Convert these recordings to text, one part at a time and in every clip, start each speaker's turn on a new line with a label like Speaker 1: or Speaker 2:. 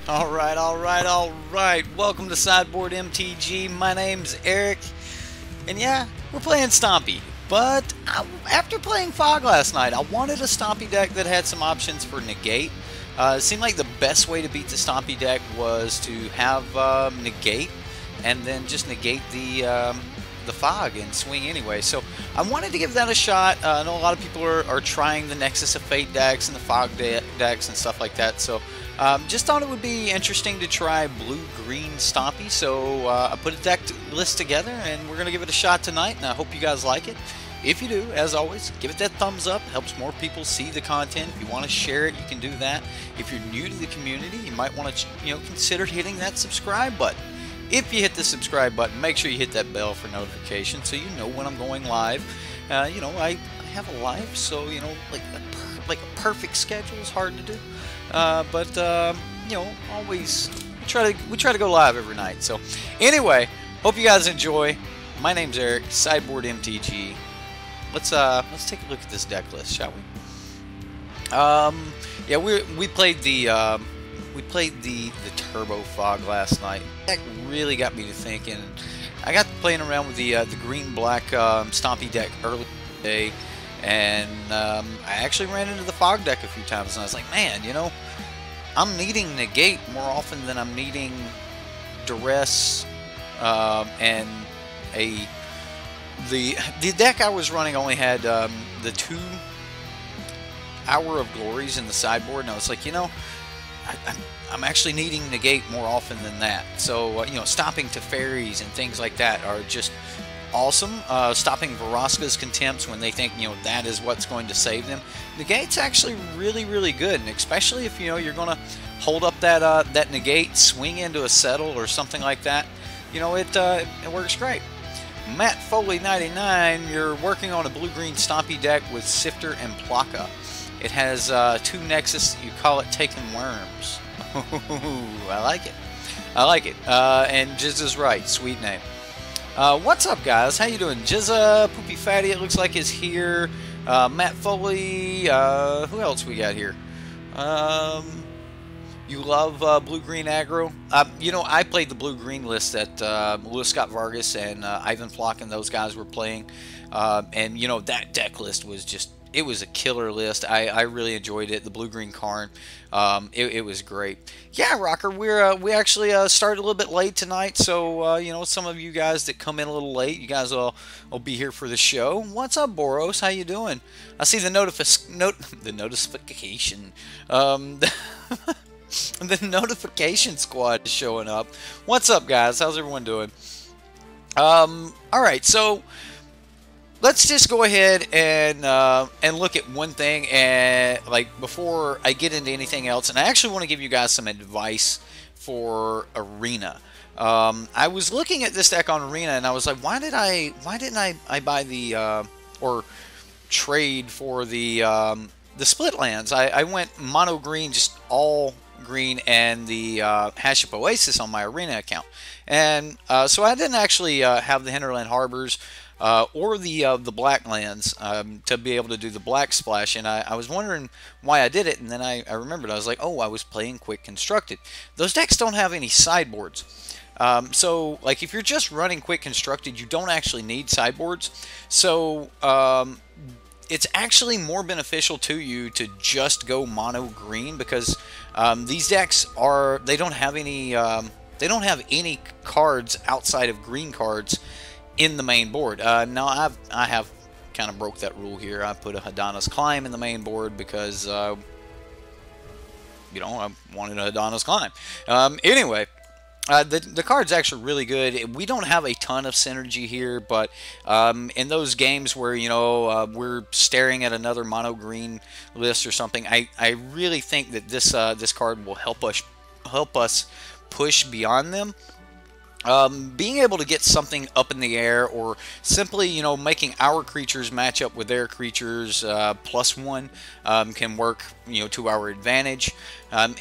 Speaker 1: Alright. Welcome to Sideboard MTG. My name's Eric. And yeah, we're playing Stompy. But after playing Fog last night, I wanted a Stompy deck that had some options for negate. It seemed like the best way to beat the Stompy deck was to have negate and then just negate the Fog and swing anyway. So I wanted to give that a shot. I know a lot of people are trying the Nexus of Fate decks and the Fog decks and stuff like that. So just thought it would be interesting to try blue-green Stompy. So I put a deck list together and we're going to give it a shot tonight. And I hope you guys like it. If you do, as always, give it that thumbs up. It helps more people see the content. If you want to share it, you can do that. If you're new to the community, you might want to consider hitting that subscribe button. If you hit the subscribe button, make sure you hit that bell for notifications so you know when I'm going live. I have a life, so like a perfect schedule is hard to do. But always we try to go live every night. So anyway, hope you guys enjoy. My name's Eric, SideboardMTG. Let's take a look at this deck list, shall we? Yeah, we played the Turbo Fog last night. That really got me to thinking. I got playing around with the green-black Stompy deck earlier today, and I actually ran into the Fog deck a few times, and I was like, man, I'm needing negate more often than I'm needing duress, and the deck I was running only had the 2 Hour of Glories in the sideboard, and I was like, I'm actually needing negate more often than that. So, stopping Teferis and things like that are just awesome. Stopping Vraska's Contempts when they think, that is what's going to save them. Negate's actually really, really good, and especially if, you're going to hold up that negate, swing into a settle or something like that, it works great. Matt Foley 99, you're working on a blue-green Stompy deck with Sifter and Plaka. It has 2 Nexus. You call it Taking Worms. I like it. And Jizz is right. Sweet name. What's up, guys? How you doing? Jizza, Poopy Fatty, it looks like, is here. Matt Foley. Who else we got here? You love blue-green aggro? I played the blue-green list that Louis Scott Vargas and Ivan Flock and those guys were playing. And, that deck list was just... It was a killer list. I really enjoyed it. The blue-green Karn, it was great. Yeah, Rocker, we actually started a little bit late tonight, so some of you guys that come in a little late, you guys will be here for the show. What's up, Boros? How you doing? I see the notification. The notification squad is showing up. What's up, guys? How's everyone doing? All right, so. Let's just go ahead and look at one thing, and before I get into anything else. And I actually want to give you guys some advice for Arena. I was looking at this deck on Arena, and I was like, why didn't I buy the or trade for the split lands? I went mono green, just all green, and the Haship Oasis on my Arena account, and so I didn't actually have the Hinterland Harbors. Or the black lands to be able to do the black splash, and I was wondering why I did it, and then I remembered. I was like, oh, I was playing Quick Constructed. Those decks don't have any sideboards, so if you're just running Quick Constructed, you don't actually need sideboards. So it's actually more beneficial to you to just go mono green, because these decks they don't have any cards outside of green cards in the main board. Now I have kind of broke that rule here. I put a Hadana's Climb in the main board because I wanted a Hadana's Climb. Anyway, the card's actually really good. We don't have a ton of synergy here, but in those games where we're staring at another mono green list or something, I really think that this card will help us push beyond them. Being able to get something up in the air, or simply, making our creatures match up with their creatures +1 can work, to our advantage.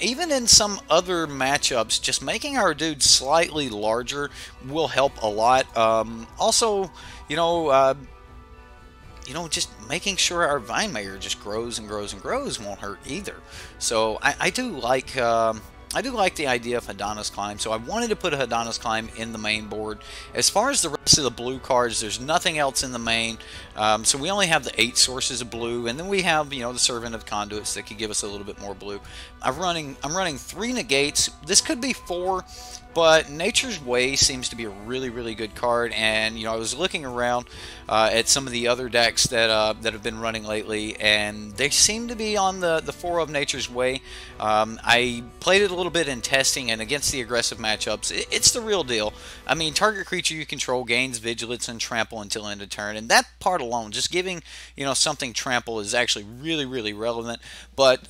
Speaker 1: Even in some other matchups, just making our dude slightly larger will help a lot. Also, just making sure our Vine Maker just grows and grows and grows won't hurt either. So I do like I do like the idea of Hadana's Climb, so I wanted to put a Hadana's Climb in the main board. As far as the rest of the blue cards, there's nothing else in the main, so we only have the 8 sources of blue, and then we have, you know, the Servant of Conduits that could give us a little bit more blue. I'm running 3 negates. This could be 4, but Nature's Way seems to be a really, really good card, and you know, I was looking around at some of the other decks that that have been running lately, and they seem to be on the 4 of Nature's Way. I played it a little bit in testing, and against the aggressive matchups, it's the real deal. I mean, target creature you control gains vigilance and trample until end of turn, and that part alone, just giving, you know, something trample is actually really, really relevant. But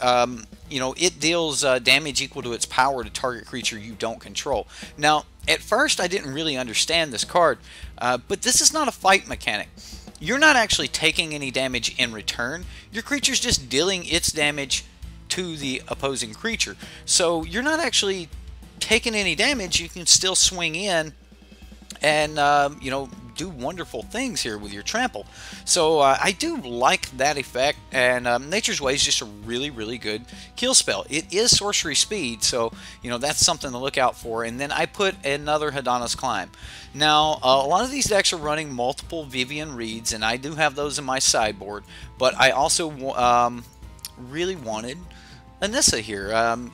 Speaker 1: you know, it deals damage equal to its power to target creature you don't control. Now, at first I didn't really understand this card, but this is not a fight mechanic. You're not actually taking any damage in return. Your creature's just dealing its damage to the opposing creature. So you're not actually taking any damage. You can still swing in and, you know, do wonderful things here with your trample. So I do like that effect, and Nature's Way is just a really, really good kill spell. It is sorcery speed, so you know, that's something to look out for. And then I put another Hadana's Climb. Now a lot of these decks are running multiple Vivian Reeds, and I do have those in my sideboard, but I also really wanted Anissa here.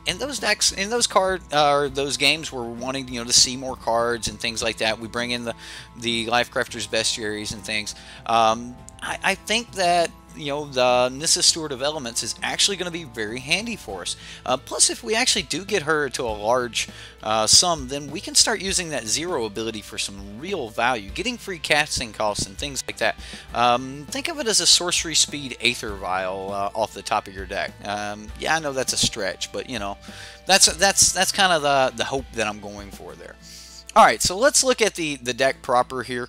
Speaker 1: In those decks, in those those games where we're wanting, you know, to see more cards and things like that, we bring in the Lifecrafters Bestiaries and things. I think that, you know, the Nissa Steward of Elements is actually going to be very handy for us. Plus, if we actually do get her to a large sum, then we can start using that 0 ability for some real value, getting free casting costs and things like that. Think of it as a sorcery speed Aether Vial off the top of your deck. Yeah, I know that's a stretch, but you know, that's kind of the hope that I'm going for there. All right, so let's look at the deck proper here.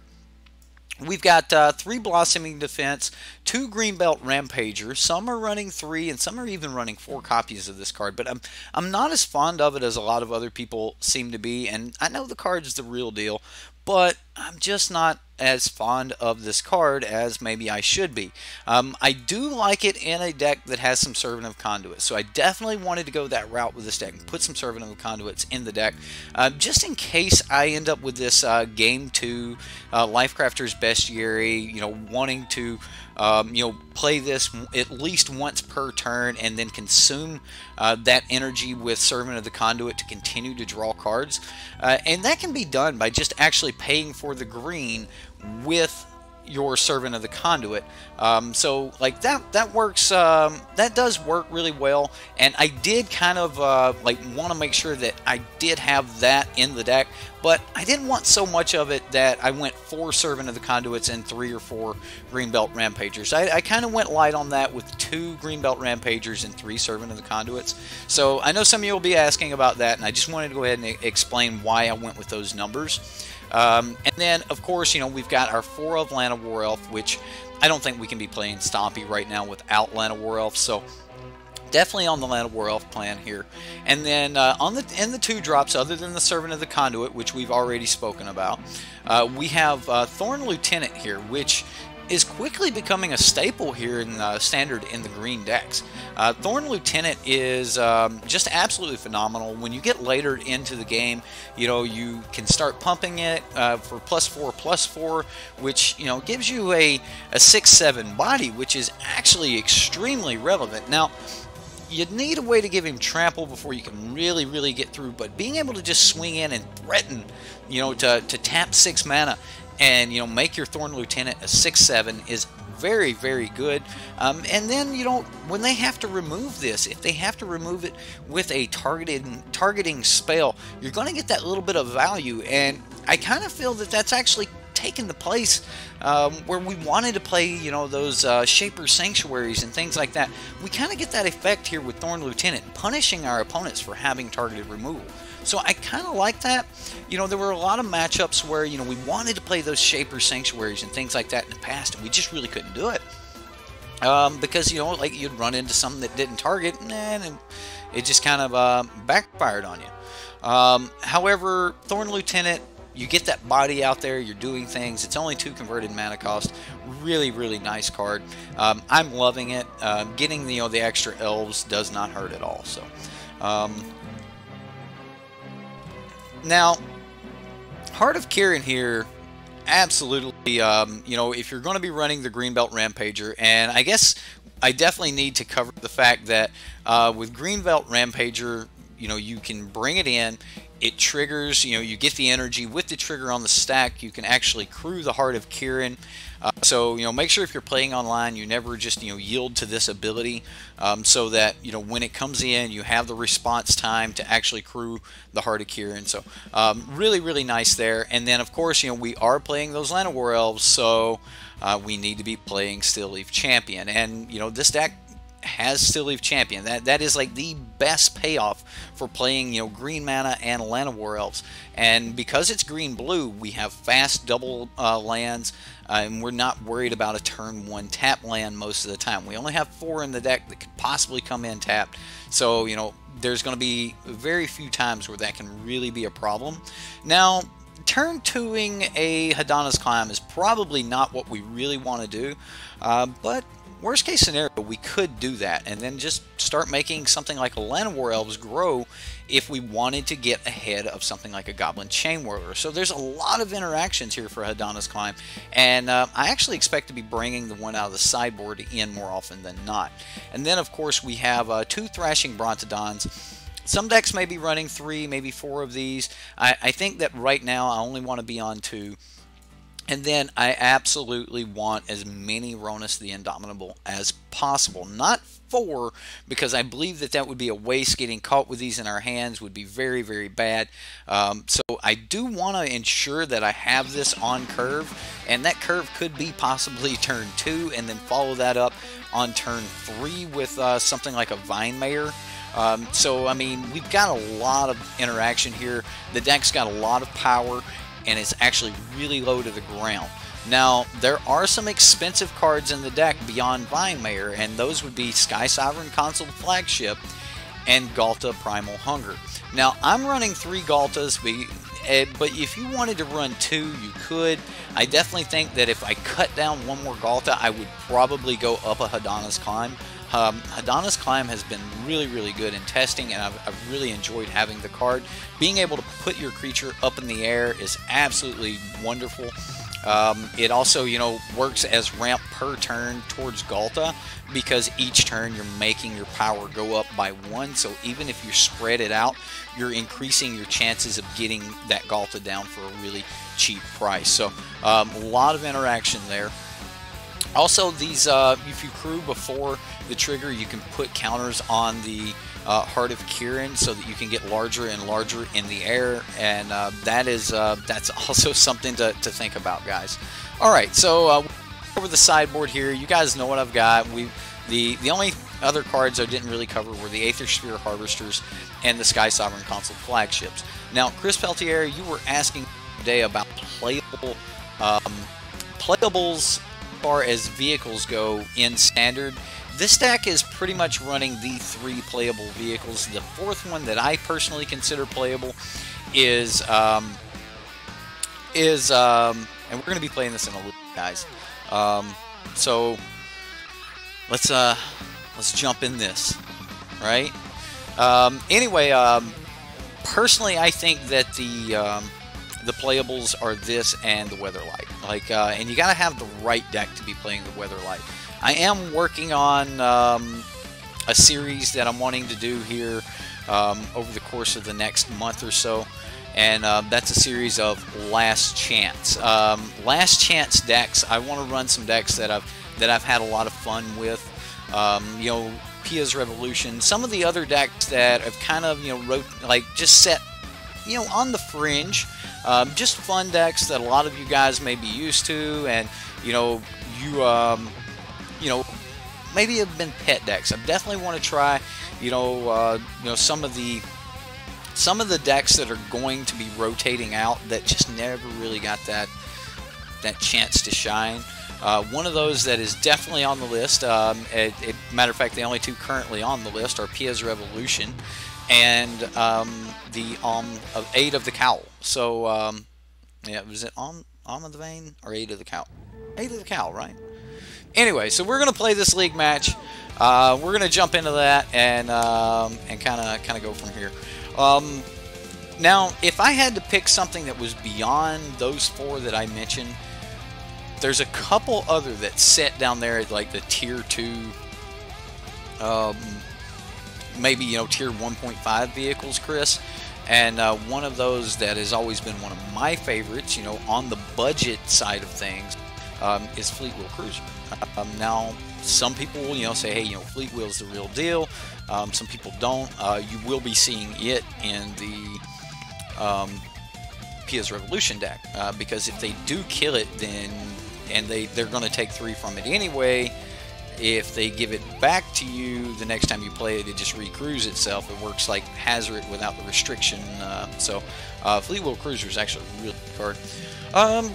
Speaker 1: We've got 3 Blossoming Defense, 2 Greenbelt Rampagers. Some are running 3, and some are even running 4 copies of this card. But I'm not as fond of it as a lot of other people seem to be. And I know the card is the real deal, but I'm just not as fond of this card as maybe I should be. I do like it in a deck that has some Servant of Conduits, so I definitely wanted to go that route with this deck and put some Servant of Conduits in the deck, just in case I end up with this Game 2 Lifecrafters Bestiary, you know, wanting to you know, play this at least once per turn and then consume that energy with Servant of the Conduit to continue to draw cards. And that can be done by just actually paying for the green with your Servant of the Conduit. So like that works, that does work really well, and I did kind of like want to make sure that I did have that in the deck, but I didn't want so much of it that I went 4 Servant of the Conduits and 3 or 4 Greenbelt Rampagers. I kind of went light on that with 2 Greenbelt Rampagers and 3 Servant of the Conduits. So I know some of you will be asking about that, and I just wanted to go ahead and explain why I went with those numbers. And then, of course, you know, we've got our 4 of Lana War Elf, which I don't think we can be playing Stompy right now without Lana War Elf, so definitely on the Lana War Elf plan here. And then in the 2 drops, other than the Servant of the Conduit, which we've already spoken about, we have Thorn Lieutenant here, which is quickly becoming a staple here in standard in the green decks. Thorn Lieutenant is just absolutely phenomenal. When you get later into the game, you know, you can start pumping it for +4/+4, which, you know, gives you a 6/7 body, which is actually extremely relevant. Now, you'd need a way to give him trample before you can really get through, but being able to just swing in and threaten, you know, to tap 6 mana and, you know, make your Thorn Lieutenant a 6/7 is very good. And then, you know, when they have to remove this, if they have to remove it with a targeting spell, you're going to get that little bit of value, and I kind of feel that that's actually taken the place where we wanted to play, you know, those Shaper Sanctuaries and things like that. We kind of get that effect here with Thorn Lieutenant, punishing our opponents for having targeted removal. So I kind of like that. You know, there were a lot of matchups where, you know, we wanted to play those Shaper Sanctuaries and things like that in the past, and we just really couldn't do it. Because, you know, like, you'd run into something that didn't target, and it just kind of backfired on you. However, Thorn Lieutenant, you get that body out there, you're doing things. It's only 2 converted mana cost. Really nice card. I'm loving it. Getting the extra elves does not hurt at all. So Now, Heart of Kieran here, absolutely, you know, if you're going to be running the Greenbelt Rampager, and I guess I definitely need to cover the fact that with Greenbelt Rampager, you know, you can bring it in, it triggers, you know, you get the energy with the trigger on the stack, you can actually crew the Heart of Kieran. So, you know, make sure if you're playing online, you never just, you know, yield to this ability, so that, you know, when it comes in, you have the response time to actually crew the Heart of Kieran. So, really, really nice there. And then, of course, you know, we are playing those Llanowar Elves, so we need to be playing Stillleaf Champion. And, you know, this deck has Stillleaf Champion. That is like the best payoff for playing, you know, green mana and Llanowar Elves. And because it's green-blue, we have fast double lands, and we're not worried about a turn 1 tap land most of the time. We only have 4 in the deck that could possibly come in tapped. So, you know, there's going to be very few times where that can really be a problem. Now, turn 2ing a Hadana's Climb is probably not what we really want to do, but worst case scenario, we could do that and then just start making something like a Llanowar Elves grow if we wanted to get ahead of something like a Goblin Chain Whirler. So there's a lot of interactions here for Hadana's Climb, and I actually expect to be bringing the one out of the sideboard in more often than not. And then, of course, we have 2 Thrashing Brontodons. Some decks may be running 3, maybe 4 of these. I think that right now I only want to be on 2. And then I absolutely want as many Ronus the Indomitable as possible. Not 4, because I believe that that would be a waste. Getting caught with these in our hands would be very, very bad. So I do want to ensure that I have this on curve, and that curve could be possibly turn 2, and then follow that up on turn 3 with something like a Vine Mayor. So, I mean, we've got a lot of interaction here. The deck's got a lot of power, and it's actually really low to the ground. Now, there are some expensive cards in the deck beyond Vine Mayor, and those would be Sky Sovereign Consul Flagship and Galta Primal Hunger. Now, I'm running 3 Galtas, but if you wanted to run 2, you could. I definitely think that if I cut down 1 more Galta, I would probably go up a Hadana's Climb. Hadana's Climb has been really, really good in testing, and I've really enjoyed having the card. Being able to put your creature up in the air is absolutely wonderful. It also, you know, works as ramp per turn towards Galta, because each turn you're making your power go up by 1. So even if you spread it out, you're increasing your chances of getting that Galta down for a really cheap price. So a lot of interaction there. Also, these, if you crew before the trigger, you can put counters on the Heart of Kieran so that you can get larger and larger in the air, and that's also something to think about, guys. All right, so over the sideboard here, you guys know what I've got. The only other cards I didn't really cover were the Aether Sphere Harvesters and the Sky Sovereign Consul Flagships. Now, Chris Peltier, you were asking today about playables as far as vehicles go in Standard. This deck is pretty much running the 3 playable vehicles. The 4th one that I personally consider playable is and we're going to be playing this in a little bit, guys. So let's jump in this, right? Anyway, personally, I think that the playables are this and the Weatherlight. Like, and you got to have the right deck to be playing the Weatherlight. I am working on a series that I'm wanting to do here over the course of the next month or so, and that's a series of Last Chance. Last Chance decks. I want to run some decks that I've had a lot of fun with. You know, Pia's Revolution. Some of the other decks that have kind of, you know, just set, you know, on the fringe. Just fun decks that a lot of you guys may be used to, and you know, you know, maybe have been pet decks. I definitely want to try, you know, some of the decks that are going to be rotating out that just never really got that chance to shine. One of those that is definitely on the list. Matter of fact, the only 2 currently on the list are Pia's Revolution and the of Aid of the Cowl. So yeah, was it of the Vein or Aid of the Cowl? Aid of the Cowl, right? Anyway, so we're gonna play this league match. We're gonna jump into that and kind of go from here. Now, if I had to pick something that was beyond those 4 that I mentioned, there's a couple other that sit down there at like the tier 2, maybe, you know, tier 1.5 vehicles, Chris. And one of those that has always been one of my favorites, you know, on the budget side of things, is Fleet Wheel Cruiser. Now, some people will, you know, say, hey, you know, Fleet Wheel's the real deal. Some people don't. You will be seeing it in the Pia's Revolution deck, because if they do kill it, then they're going to take 3 from it anyway. If they give it back to you the next time you play it, it just recrews itself. It works like Hazard without the restriction. So Fleet Wheel Cruiser is actually a really good card.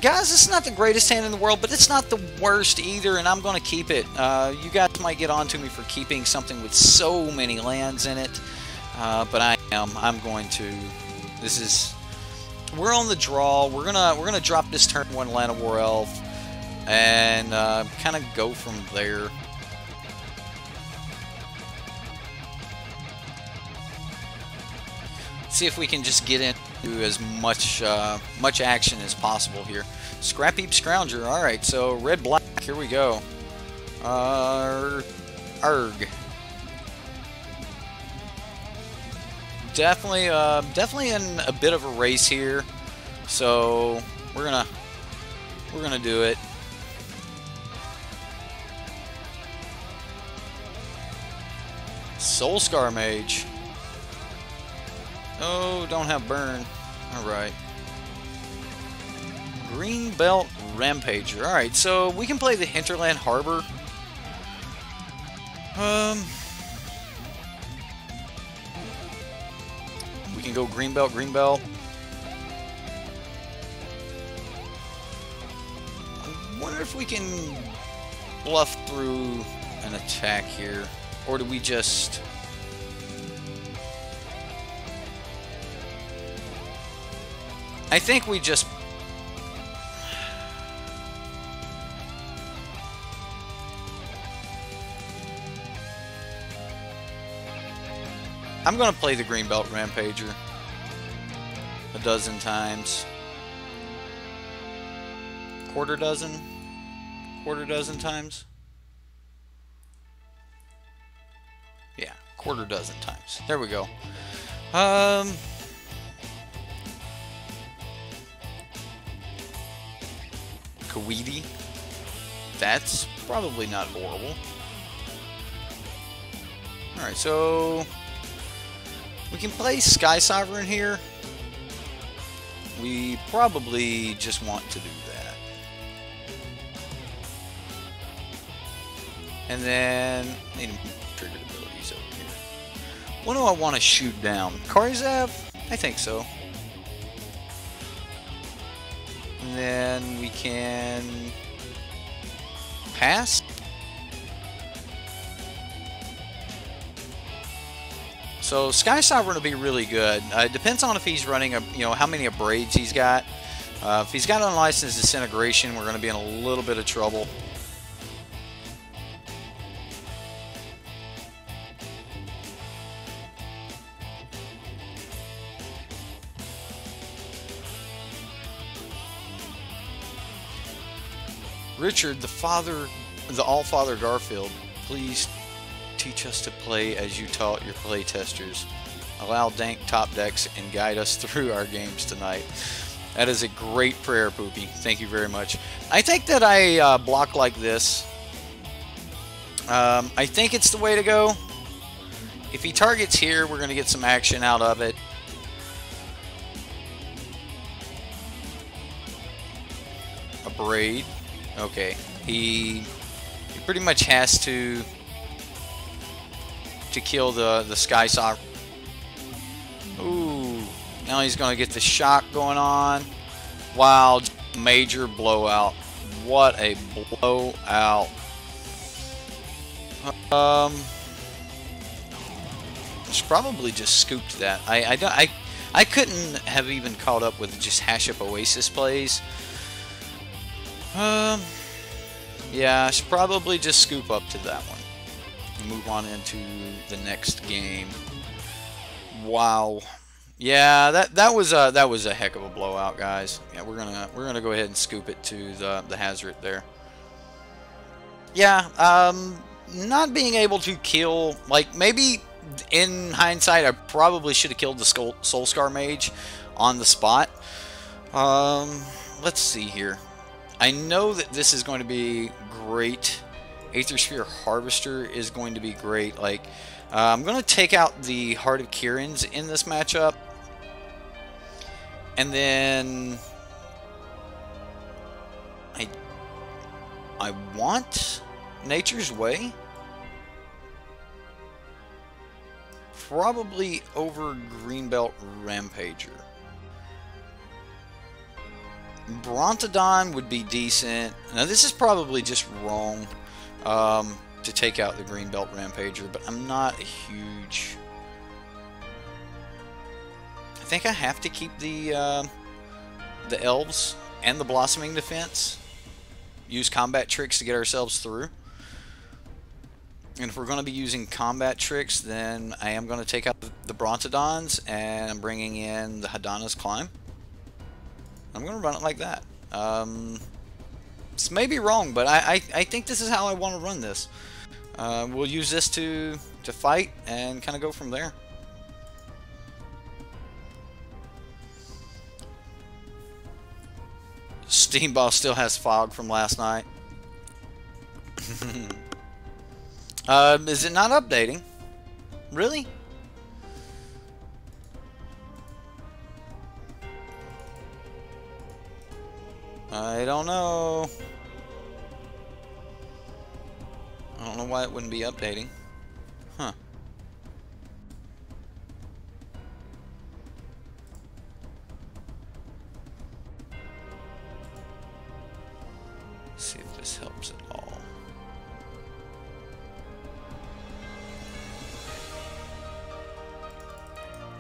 Speaker 1: Guys, it's not the greatest hand in the world, but it's not the worst either, and I'm going to keep it. You guys might get on to me for keeping something with so many lands in it, but I'm going to. We're on the draw. We're gonna drop this turn 1 Land of War Elf, and kind of go from there. See if we can just get into as much action as possible here. Scrap Heap Scrounger. All right, so red black. Here we go. Arg. Definitely in a bit of a race here. So we're gonna do it. Soulscar Mage. Oh, don't have burn. Alright. Greenbelt Rampager. Alright, so we can play the Hinterland Harbor. We can go Greenbelt, Greenbelt. I wonder if we can bluff through an attack here. Or do we just... I think we just... I'm going to play the Greenbelt Rampager a dozen times. Quarter dozen times? Yeah, quarter dozen times. There we go. Kawiti. That's probably not horrible. Alright, so we can play Sky Sovereign here. We probably just want to do that. And then need triggered abilities over here. What do I want to shoot down? Coreset? I think so. And then we can pass. So Sky Sovereign will be really good. It depends on if he's running how many abrades he's got. If he's got unlicensed disintegration, we're going to be in a little bit of trouble. Richard, the All-Father Garfield, please teach us to play as you taught your playtesters. Allow dank top decks and guide us through our games tonight. That is a great prayer, Poopy. Thank you very much. I think that I block like this. I think it's the way to go. If he targets here, we're going to get some action out of it. A braid. Okay. He pretty much has to kill the Sky Sovereign. Ooh. Now he's going to get the shock going on. Wow. Major blowout. What a blowout. Should probably just scooped that. I couldn't have even caught up with just hash up Oasis plays. Yeah, I should probably just scoop up to that one. Move on into the next game. Wow. Yeah, that was a heck of a blowout, guys. Yeah, we're gonna go ahead and scoop it to the hazard there. Yeah, not being able to kill, like, maybe in hindsight I probably should have killed the Soul Scar Mage on the spot. Let's see here. I know that this is going to be great. Aether Sphere Harvester is going to be great. Like, I'm going to take out the Heart of Kirans in this matchup. And then I want Nature's Way. Probably over Greenbelt Rampager. Brontodon would be decent. Now this is probably just wrong to take out the Greenbelt Rampager, but I'm not a huge... I think I have to keep the Elves and the Blossoming Defense. Use combat tricks to get ourselves through. And if we're going to be using combat tricks, then I am going to take out the Brontodons, and I'm bringing in the Hadana's Climb. I'm going to run it like that. This may be wrong, but I think this is how I want to run this. We'll use this to fight and kind of go from there. Steam Boss still has fog from last night. Is it not updating? Really? I don't know. I don't know why it wouldn't be updating. Huh. Let's see if this helps at all.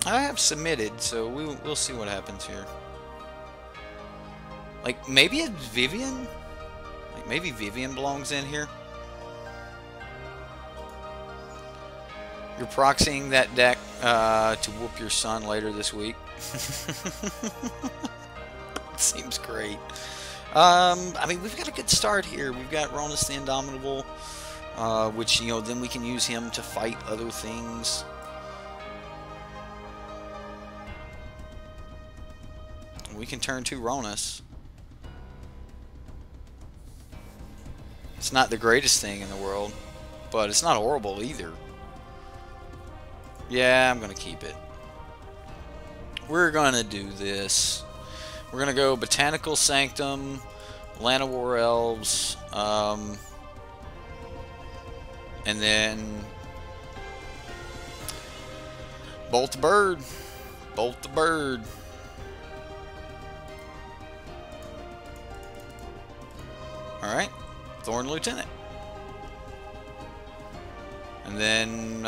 Speaker 1: I have submitted, so we'll see what happens here. Like, maybe it's Vivian? Like, maybe Vivian belongs in here? You're proxying that deck to whoop your son later this week. Seems great. I mean, we've got a good start here. We've got Ronus the Indomitable, which, you know, then we can use him to fight other things. We can turn to Ronus. It's not the greatest thing in the world, but it's not horrible either. Yeah, I'm going to keep it. We're going to do this. We're going to go Botanical Sanctum, Land of War Elves, and then Bolt the Bird. Bolt the Bird. Alright, Thorn Lieutenant. And then,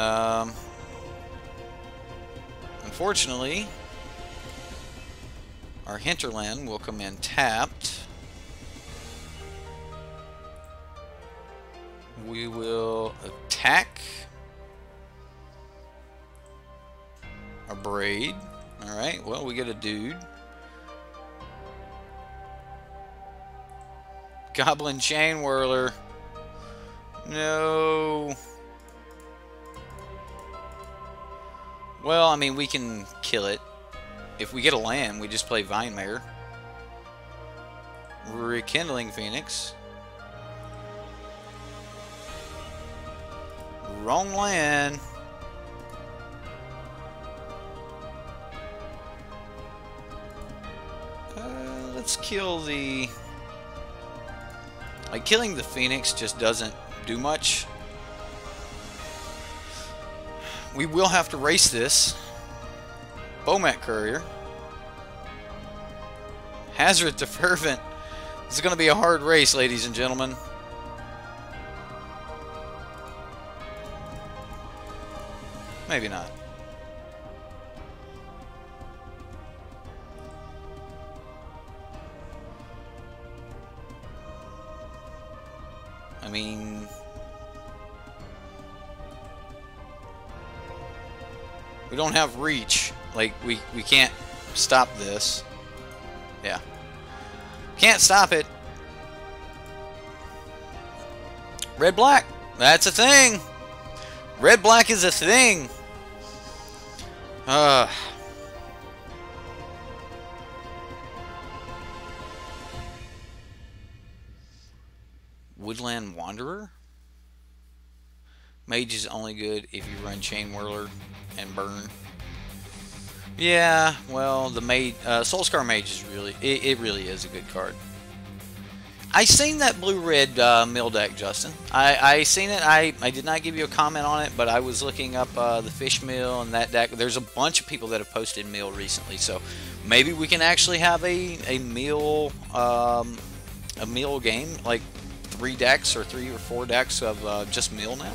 Speaker 1: unfortunately, our Hinterland will come in tapped. We will attack our Braid. Alright, well, we get a dude. Goblin Chain Whirler. No. Well, I mean, we can kill it. If we get a land, we just play Vine Mare. Rekindling Phoenix. Wrong land. Let's kill the... Like, killing the Phoenix just doesn't do much. We will have to race this. Bomat Courier. Hazard the Fervent. This is going to be a hard race, ladies and gentlemen. Maybe not. I mean, we don't have reach. Like, we can't stop this. Yeah. Can't stop it. Red-black. That's a thing. Red-black is a thing. Woodland Wanderer? Mage is only good if you run Chain Whirler and Burn. Yeah, well, the Mage, Soulscar Mage is really, it really is a good card. I seen that blue-red mill deck, Justin. I seen it. I did not give you a comment on it, but I was looking up the fish mill and that deck. There's a bunch of people that have posted mill recently, so maybe we can actually have a mill game, like 3 decks or 3 or 4 decks of just mill now.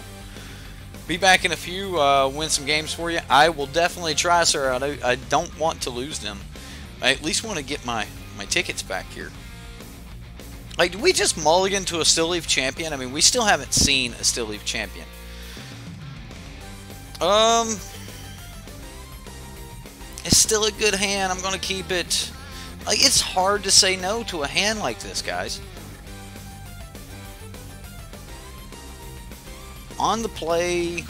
Speaker 1: Be back in a few, win some games for you. I will definitely try, sir. I don't want to lose them. I at least want to get my tickets back here. Like, do we just mulligan to a Still Leaf Champion? I mean, we still haven't seen a Still Leaf Champion. It's still a good hand. I'm going to keep it. Like, it's hard to say no to a hand like this, guys. On the play.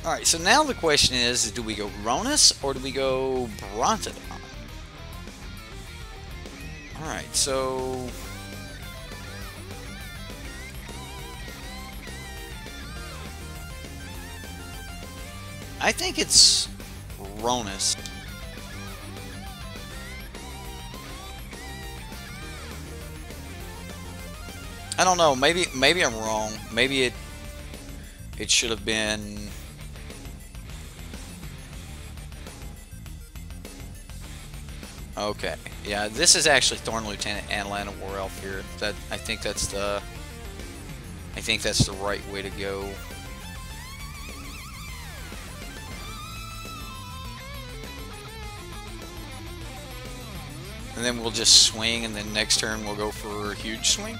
Speaker 1: Alright, so now the question is, do we go Ronus or do we go Brontodon? Alright, so... I think it's Ronus. I don't know, maybe I'm wrong. Maybe it should have been... Okay, yeah, this is actually Thorn Lieutenant and Land of War Elf here. I think that's the right way to go. And then we'll just swing, and then next turn we'll go for a huge swing.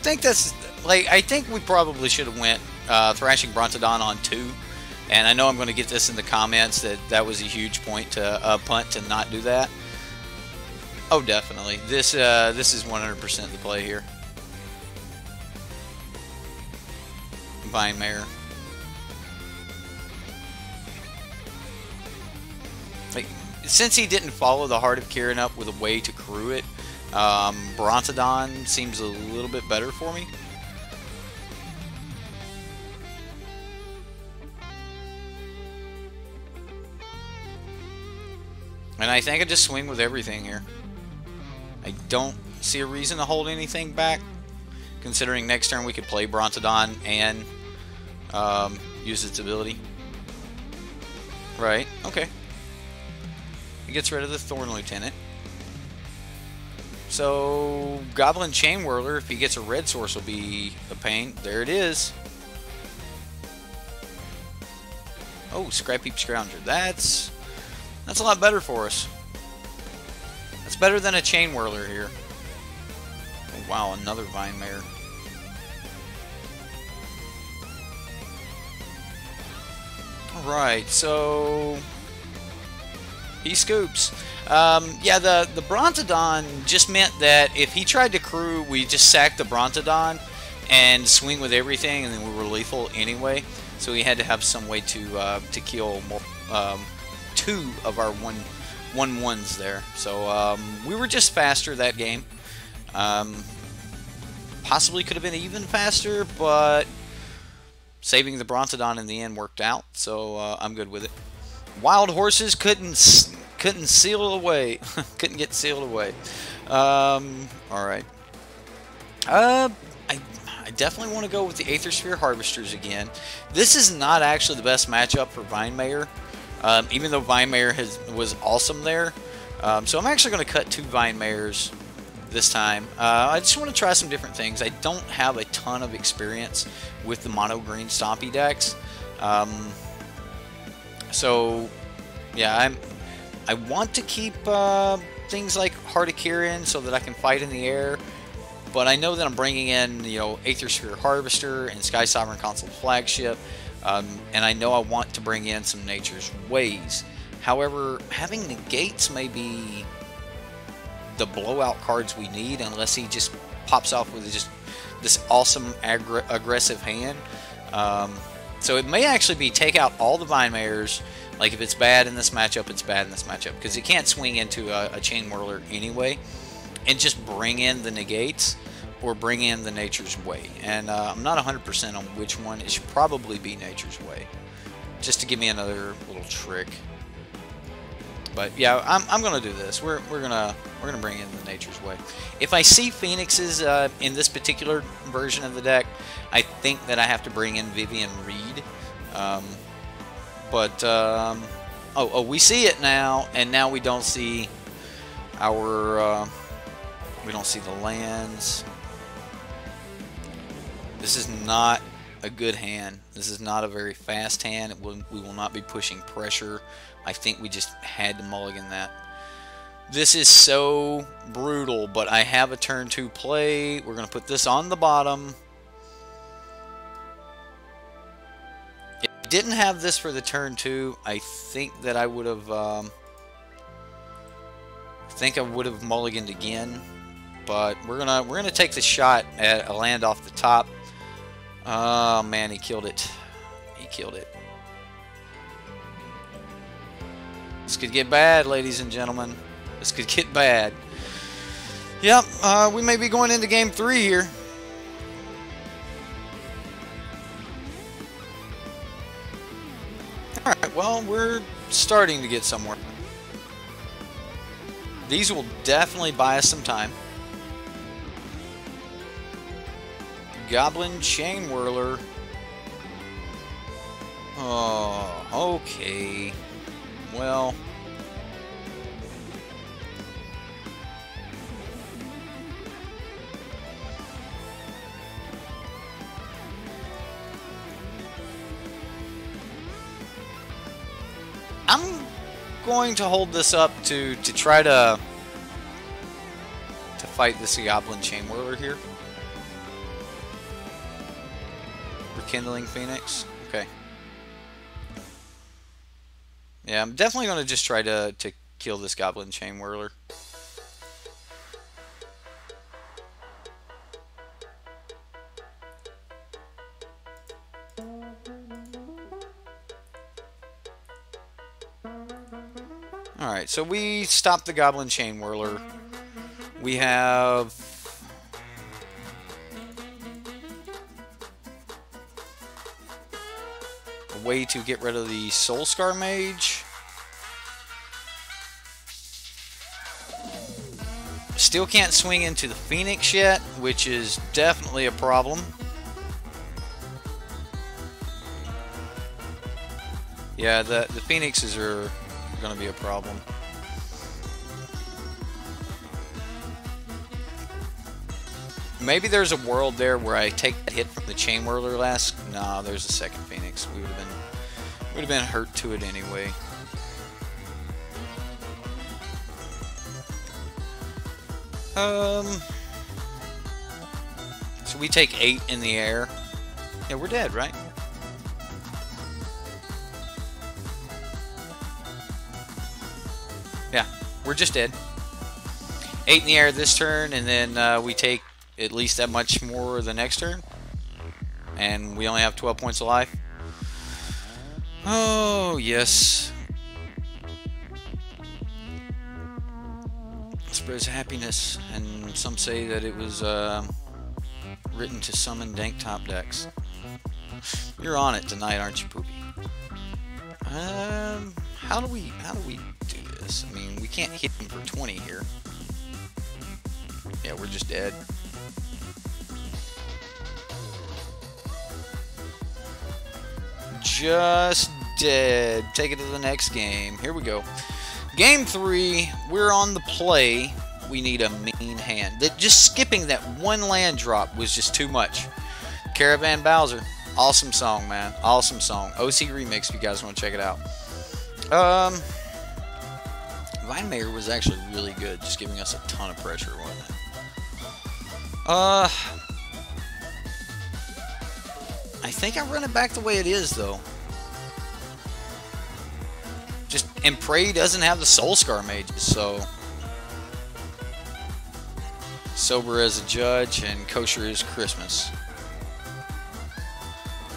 Speaker 1: I think that's, like, I think we probably should have went Thrashing Brontodon on 2, and I know I'm going to get this in the comments that was a huge point to punt to not do that. Oh, definitely. This is 100% the play here. Vine Mare. Like, since he didn't follow the Heart of Kirin up with a way to crew it, Brontodon seems a little bit better for me. And I think I just swing with everything here. I don't see a reason to hold anything back, considering next turn we could play Brontodon and use its ability. Right, okay. It gets rid of the Thorn Lieutenant. So, Goblin Chain Whirler, if he gets a red source, will be a pain. There it is. Oh, Scrap Heap Scrounger. That's a lot better for us. That's better than a Chain Whirler here. Oh, wow, another Vine Mare. Alright, so... he scoops. Yeah, the Brontodon just meant that if he tried to crew, we just sacked the Brontodon and swing with everything, and then we were lethal anyway. So we had to have some way to kill more, 2 of our 1/1s there. So we were just faster that game. Possibly could have been even faster, but saving the Brontodon in the end worked out. So I'm good with it. Wild Horses couldn't seal it away. Couldn't get sealed away. Alright. I definitely want to go with the Aether Sphere Harvesters again. This is not actually the best matchup for Vine Mare, even though Vine Mare was awesome there. So I'm actually going to cut 2 Vine Mares this time. I just want to try some different things. I don't have a ton of experience with the mono green Stompy decks. So Yeah, I want to keep things like Heart of Kirin so that I can fight in the air, but I know that I'm bringing in, you know, Aether Sphere Harvester and Sky Sovereign Console Flagship, and I know I want to bring in some Nature's Ways. However, having negates may be the blowout cards we need, unless he just pops off with just this awesome aggressive hand. So it may actually be take out all the Vine Mayors. Like if it's bad in this matchup, it's bad in this matchup, because it can't swing into a Chain Whirler anyway, and just bring in the negates or bring in the Nature's Way. And I'm not 100% on which one. It should probably be Nature's Way, just to give me another little trick. But yeah, I'm gonna do this. We're gonna bring in the Nature's Way. If I see Phoenixes in this particular version of the deck, I think that I have to bring in Vivian Reed. Oh, we see it now, and now we don't see our we don't see the lands. This is not a good hand. This is not a very fast hand. We will not be pushing pressure. I think we just had to mulligan that. This is so brutal, but I have a turn 2 play. We're going to put this on the bottom. If I didn't have this for the turn 2, I think that I would have mulliganed again. But we're gonna take the shot at a land off the top. Oh man, he killed it. He killed it. This could get bad, ladies and gentlemen. This could get bad. Yep, we may be going into game 3 here. Alright, well, we're starting to get somewhere. These will definitely buy us some time. Goblin Chain Whirler. Oh, okay. Well, I'm going to hold this up to try to fight this Goblin Chain Whirler here. Rekindling Phoenix. Okay. Yeah, I'm definitely going to just try to kill this Goblin Chain Whirler. Alright, so we stopped the Goblin Chain Whirler. We have a way to get rid of the Soulscar Mage. Still can't swing into the Phoenix yet, which is definitely a problem. Yeah, the Phoenixes are going to be a problem. Maybe there's a world there where I take that hit from the Chain Whirler last. No, there's a second Phoenix. We would have been hurt to it anyway. So we take 8 in the air. Yeah, we're dead, right? Yeah, we're just dead. 8 in the air this turn, and then we take at least that much more the next turn. And we only have 12 points of life. Oh, yes. Spreads happiness, and some say that it was written to summon dank top decks. You're on it tonight, aren't you, Poopy? How do we do this? I mean, we can't hit him for 20 here. Yeah, we're just dead. Just dead. Take it to the next game. Here we go. Game 3. We're on the play. We need a mean hand. Just skipping that one land drop was just too much. Caravan Bowser. Awesome song, man. Awesome song. OC Remix if you guys want to check it out. Vine Mayor was actually really good, just giving us a ton of pressure, wasn't it? I think I run it back the way it is, though. And Prey doesn't have the Soul Scar mages, so... Sober as a judge, and kosher is Christmas.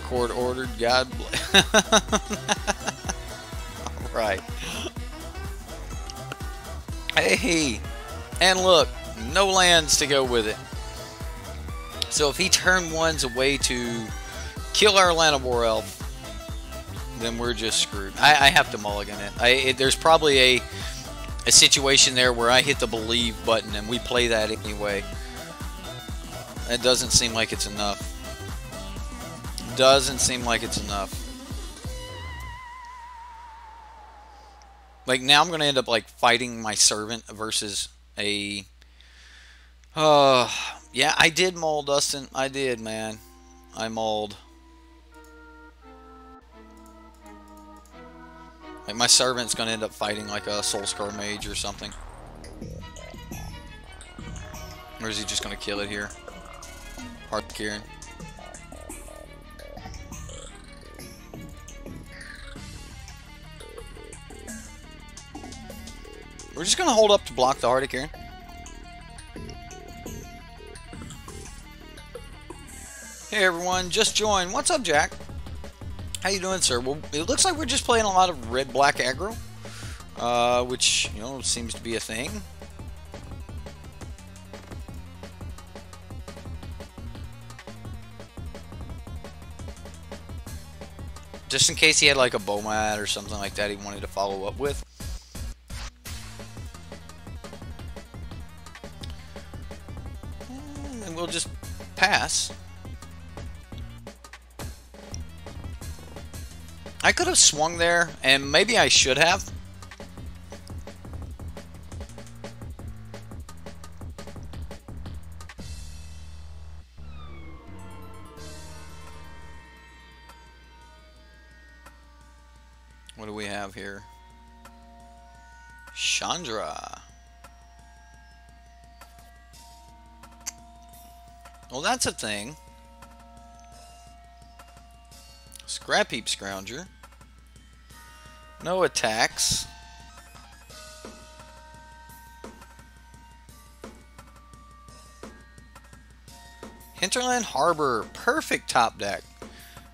Speaker 1: Court ordered, God bless. Alright. Hey! And look, no lands to go with it. So if he turn one's a way to kill our Llanowar Elf, then we're just screwed. I have to mulligan it. There's probably a situation there where I hit the believe button and we play that anyway. It doesn't seem like it's enough. Doesn't seem like it's enough. Like, now I'm going to end up, like, fighting my servant versus a... yeah, I did mull, Dustin. I did, man. I mulled. Like, my servant's going to end up fighting, like, a Soul Scar mage or something. Or is he just going to kill it here? Heart Kieran. We're just going to hold up to block the Heart Kieran. Hey everyone, just joined. What's up, Jack? How you doing, sir? Well, it looks like we're just playing a lot of red-black aggro, which, you know, seems to be a thing. Just in case he had like a Bomat or something like that he wanted to follow up with. And we'll just pass. I could have swung there, and maybe I should have. What do we have here? Chandra. Well, that's a thing. Scrap Heap Scrounger. No attacks. Hinterland Harbor. Perfect top deck.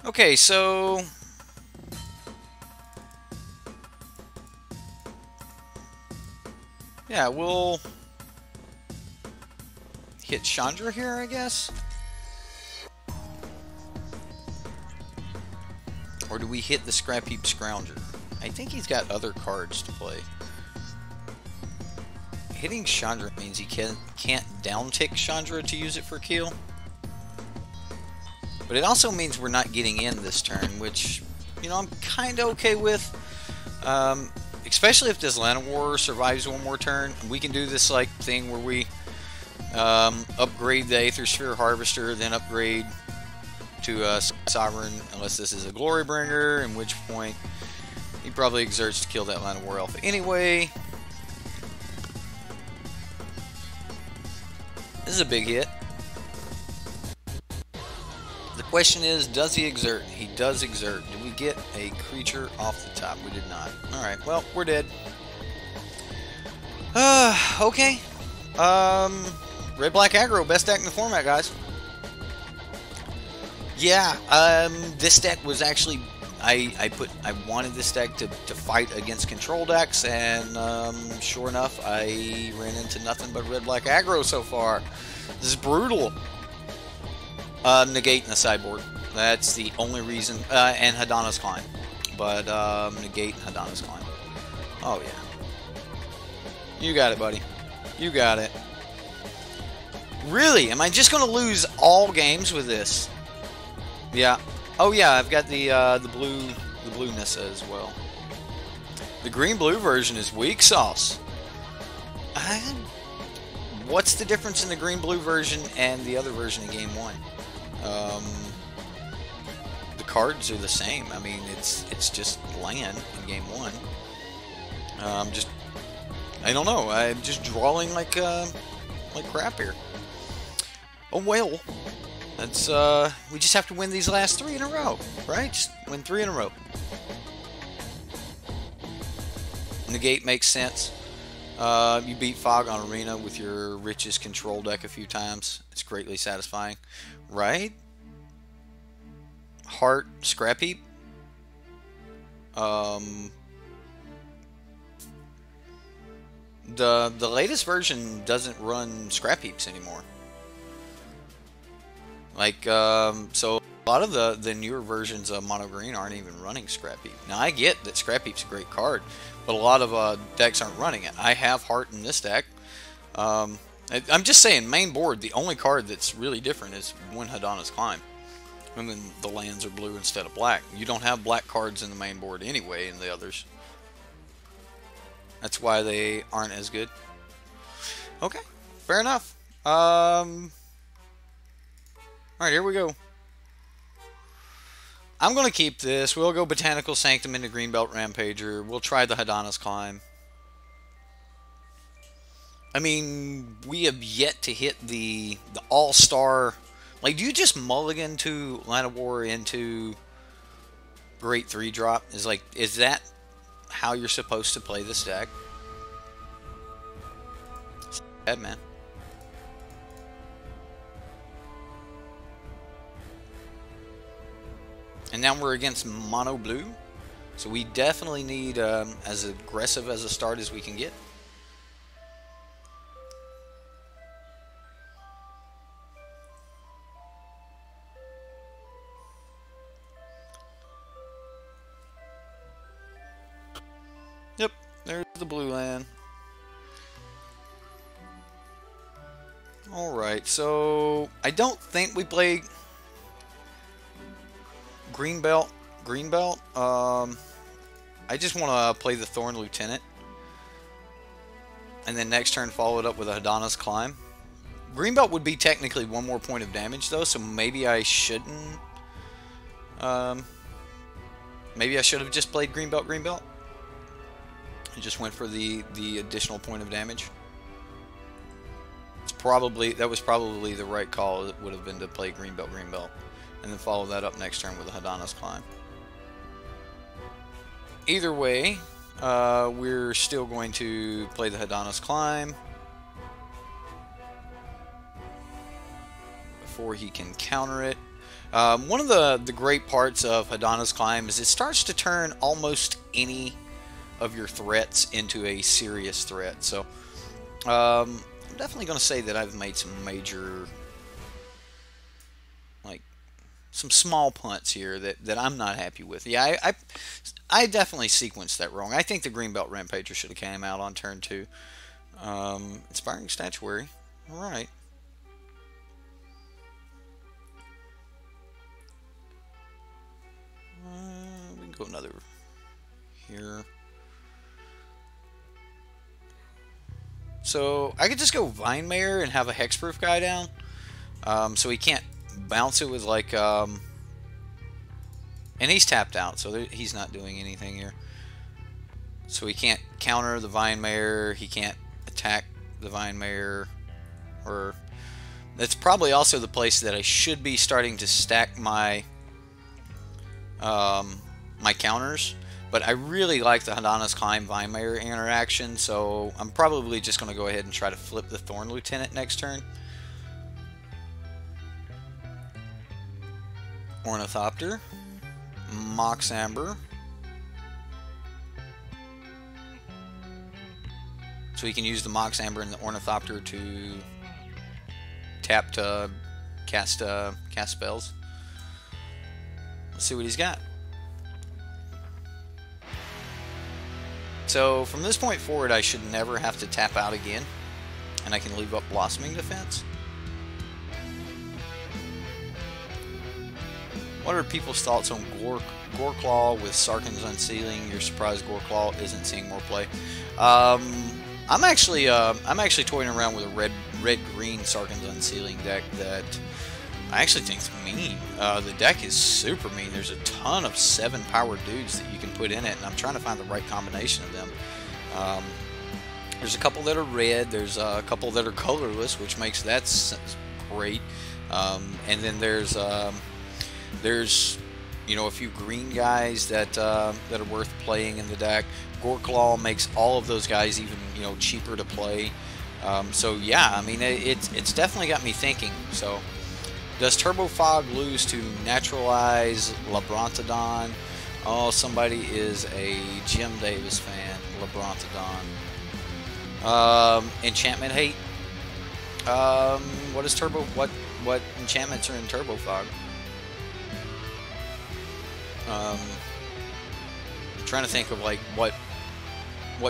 Speaker 1: Okay, so... yeah, we'll hit Chandra here, I guess. Or do we hit the Scrap Heap Scrounger? I think he's got other cards to play. Hitting Chandra means he can't down-tick Chandra to use it for kill. But it also means we're not getting in this turn, which, you know, I'm kind of okay with. Especially if this Llanowar survives one more turn. We can do this like thing where we upgrade the Aether Sphere Harvester, then upgrade to Sovereign, unless this is a Glorybringer, in which point he probably exerts to kill that Llanowar Elf anyway. This is a big hit. The question is, does he exert? He does exert. Did we get a creature off the top? We did not. Alright, well, we're dead. Okay. Red-black aggro, best deck in the format, guys. Yeah, this deck was actually... I wanted this deck to fight against control decks, and sure enough, I ran into nothing but red-black aggro so far. This is brutal. Negate in the sideboard. That's the only reason. And Hadana's Climb. But negate Hadana's Climb. Oh, yeah. You got it, buddy. You got it. Really? Am I just going to lose all games with this? Yeah. Oh, yeah. I've got the blue Nissa as well. The green-blue version is weak sauce. What's the difference in the green-blue version and the other version in Game 1? The cards are the same. I mean, it's just land in Game 1. Just, I don't know. I'm just drawing like crap here. Oh well. That's we just have to win these last 3 in a row, right? Just win 3 in a row. Negate makes sense. You beat Fog on Arena with your richest control deck a few times. It's greatly satisfying, right? Heart Scrap Heap. The latest version doesn't run Scrap Heaps anymore. Like, so a lot of the newer versions of Mono Green aren't even running Scrap Heap. Now, I get that Scrap Heap's a great card, but a lot of decks aren't running it. I have Heart in this deck. I'm just saying, main board, the only card that's really different is one Hadana's Climb. And then the lands are blue instead of black. You don't have black cards in the main board anyway in the others. That's why they aren't as good. Okay, fair enough. Alright, here we go. I'm going to keep this. We'll go Botanical Sanctum into Greenbelt Rampager. We'll try the Hadana's Climb. I mean, we have yet to hit the all-star... Like, do you just mulligan to Line of War into Great 3-drop? Is that how you're supposed to play this deck? It's bad, man. And now we're against Mono Blue. So we definitely need as aggressive as a start as we can get. Yep, there's the blue land. Alright, so I don't think we play Greenbelt. I just want to play the Thorn Lieutenant. And then next turn follow it up with a Hadana's Climb. Greenbelt would be technically 1 more point of damage though, so maybe I shouldn't. Maybe I should have just played Greenbelt. I just went for the additional point of damage. That was probably the right call. It would have been to play Greenbelt, and then follow that up next turn with a Hadana's Climb. Either way, we're still going to play the Hadana's Climb before he can counter it. One of the great parts of Hadana's Climb is it starts to turn almost any of your threats into a serious threat. So I'm definitely going to say that I've made some major, like, some small punts here that I'm not happy with. Yeah, I definitely sequenced that wrong. I think the Greenbelt Rampager should have came out on turn 2. Inspiring Statuary. Alright. We can go another here. So I could just go Vinemare and have a Hexproof guy down. So he can't bounce it with like... and he's tapped out, so he's not doing anything here. So he can't counter the Vinemare, he can't attack the Vinemare. Or that's probably also the place that I should be starting to stack my my counters. But I really like the Hadana's Climb Vinemare interaction, so I'm probably just going to go ahead and try to flip the Thorn Lieutenant next turn. Ornithopter. Mox Amber. So he can use the Mox Amber and the Ornithopter to tap to cast spells. Let's see what he's got. So from this point forward, I should never have to tap out again, and I can leave up Blossoming Defense. What are people's thoughts on Goreclaw with Sarkhan's Unsealing? You're surprised Goreclaw isn't seeing more play. I'm actually toying around with a red-green Sarkhan's Unsealing deck that I actually think is mean. The deck is super mean. There's a ton of 7-power dudes that you can put in it, and I'm trying to find the right combination of them. There's a couple that are red. There's a couple that are colorless, which makes that great. And then there's you know, a few green guys that are worth playing in the deck. Goreclaw makes all of those guys even, you know, cheaper to play. So yeah, I mean, it's definitely got me thinking. So, does Turbo Fog lose to Naturalize Labrontodon? Oh, somebody is a Jim Davis fan. Labrontodon. Enchantment hate. What is Turbo? What enchantments are in Turbo Fog? I'm trying to think of like what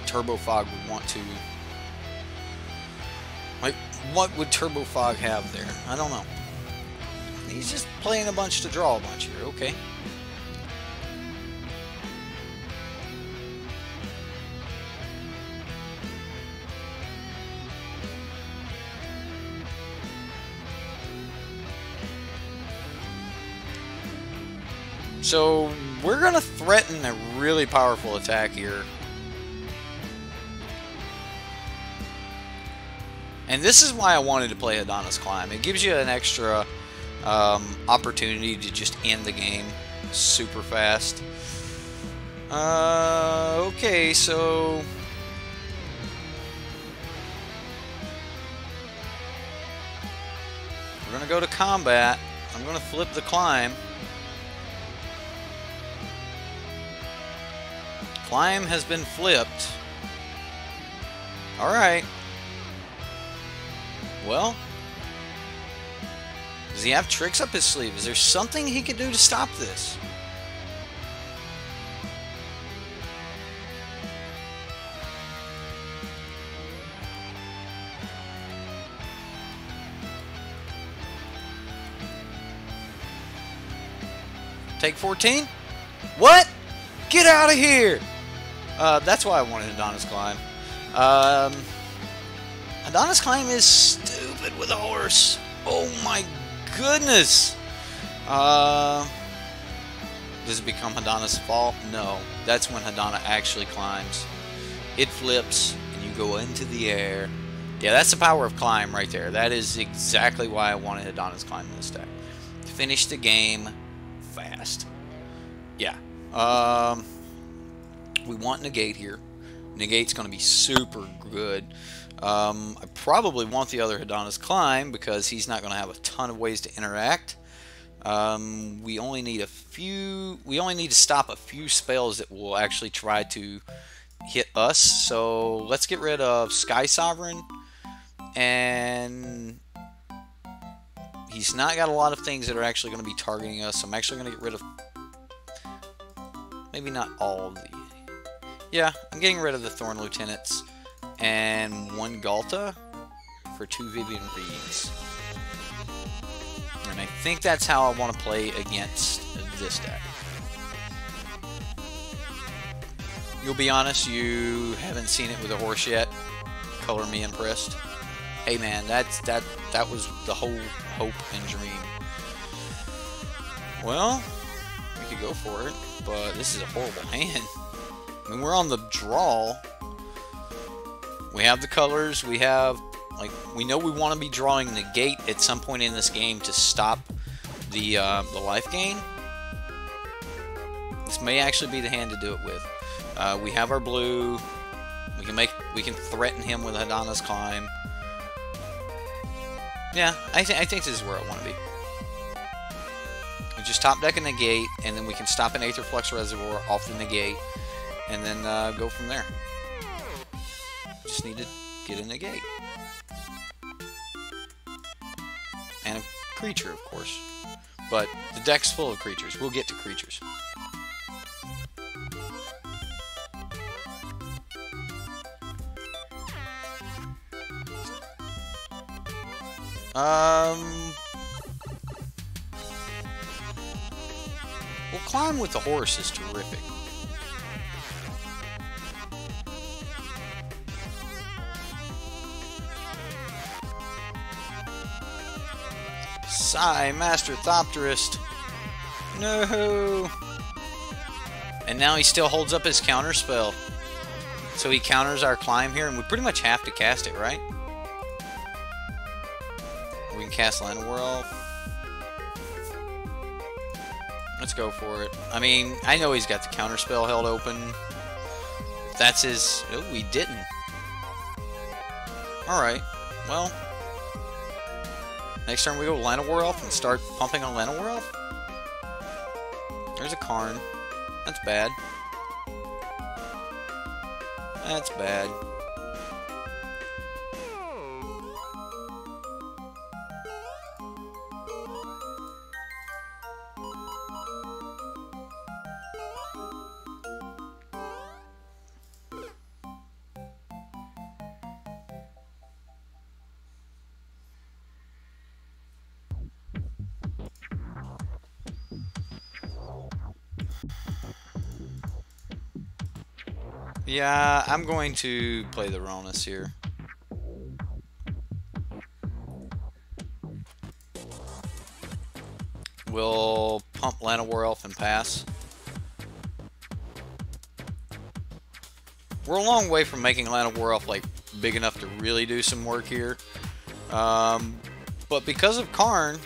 Speaker 1: Turbo Fog would want to, like, what would Turbo Fog have there? I don't know. He's just playing a bunch to draw a bunch here. Okay. So we're going to threaten a really powerful attack here. And this is why I wanted to play Adonis Climb. It gives you an extra opportunity to just end the game super fast. Okay, so... we're going to go to combat. I'm going to flip the Climb. Climb has been flipped. Alright. Well, does he have tricks up his sleeve? Is there something he can do to stop this? Take 14? What? Get out of here! That's why I wanted Adonis Climb. Adonis Climb is stupid with a horse. Oh my goodness. Does it become Adonis' fault? No. That's when Hadana actually climbs. It flips, and you go into the air. Yeah, that's the power of Climb right there. That is exactly why I wanted Adonis Climb in this deck. Finish the game fast. Yeah. We want negate here. Negate's going to be super good. I probably want the other Adonis Climb because he's not going to have a ton of ways to interact. We only need a few. We only need to stop a few spells that will actually try to hit us. So let's get rid of Sky Sovereign, and he's not got a lot of things that are actually going to be targeting us. I'm actually going to get rid of maybe not all of the. Yeah, I'm getting rid of the Thorn Lieutenants and one Galta for 2 Vivian Reeds. And I think that's how I want to play against this deck. You'll be honest, you haven't seen it with a horse yet. Color me impressed. Hey man, that was the whole hope and dream. Well, we could go for it, but this is a horrible hand. I mean, we're on the draw. We have the colors. We have, like, we know we want to be drawing negate at some point in this game to stop the life gain. This may actually be the hand to do it with. We have our blue. We can threaten him with Adonis Climb. Yeah, I think this is where I want to be. We just top deck a negate, and then we can stop an Aetherflux Reservoir off the negate. And then go from there. Just need to get a negate. And a creature, of course. But the deck's full of creatures. We'll get to creatures. Well, Climb with the horse is terrific. Sigh, Master Thopterist. No. And now he still holds up his counter spell. So he counters our climb here, and we pretty much have to cast it, right? We can cast Llanowar. Let's go for it. I mean, I know he's got the counter spell held open. That's his... Oh, we didn't. Alright, well... Next turn we go Llanowar Elf and start pumping on Llanowar Elf. There's a Karn. That's bad. That's bad. Yeah, I'm going to play the Ronus here. We'll pump Llanowar Elf and pass. We're a long way from making Llanowar Elf like big enough to really do some work here. But because of Karn,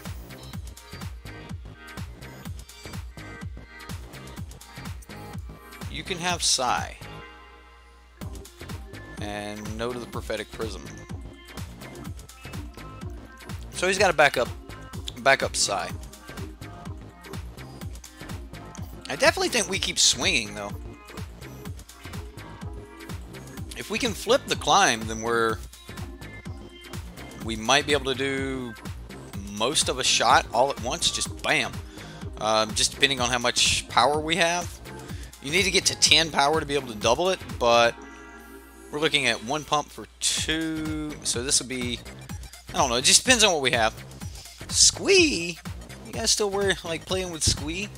Speaker 1: you can have Sai. And no to the Prophetic Prism. So he's got a backup Sai. I definitely think we keep swinging though. If we can flip the climb, then we might be able to do most of a shot all at once, just bam. Just depending on how much power we have. You need to get to 10 power to be able to double it, but we're looking at 1 pump for 2, so this will be, I don't know, it just depends on what we have. Squee? You guys still like playing with Squee?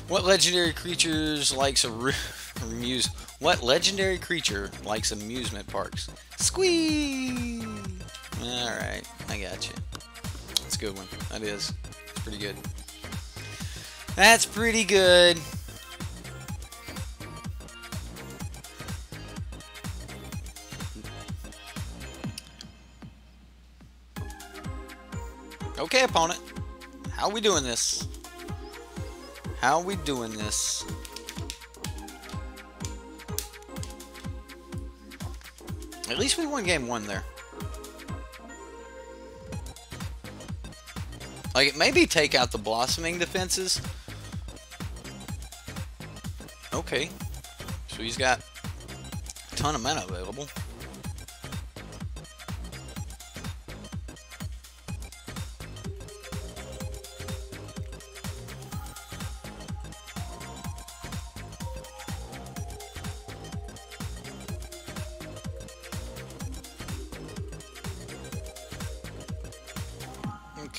Speaker 1: What legendary creatures likes What legendary creature likes amusement parks? Squee! Alright, I got you. That's a good one. That is. It's pretty good. That's pretty good. Okay, opponent. How we doing this? How we doing this? At least we won game 1 there. Like, it maybe take out the blossoming defenses. Okay. So he's got a ton of mana available.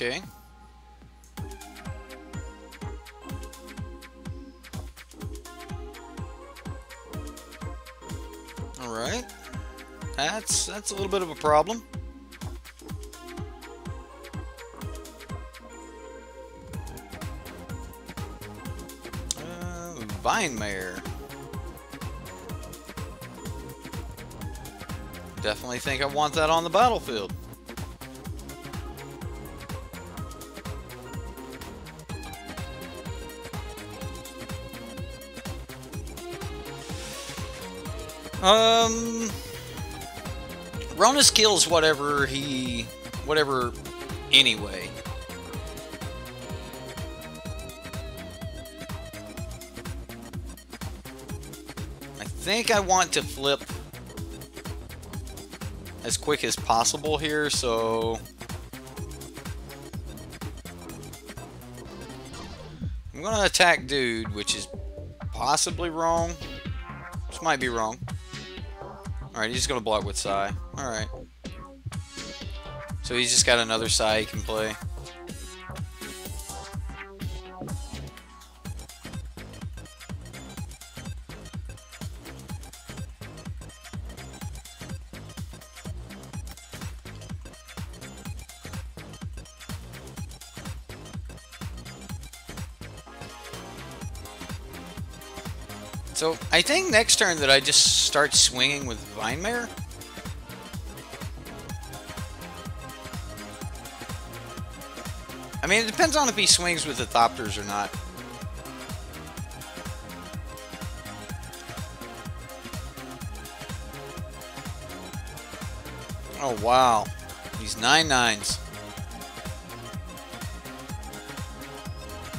Speaker 1: Okay. All right. That's a little bit of a problem. Vine Mare. Definitely think I want that on the battlefield. Ronus kills whatever anyway. I think I want to flip as quick as possible here, so I'm gonna attack dude, which is possibly wrong. This might be wrong. Alright, he's just gonna block with Sai. Alright. So he's just got another Sai he can play. So I think next turn that I just start swinging with Vinemare. I mean, it depends on if he swings with the Thopters or not. Oh, wow. These 9/9s.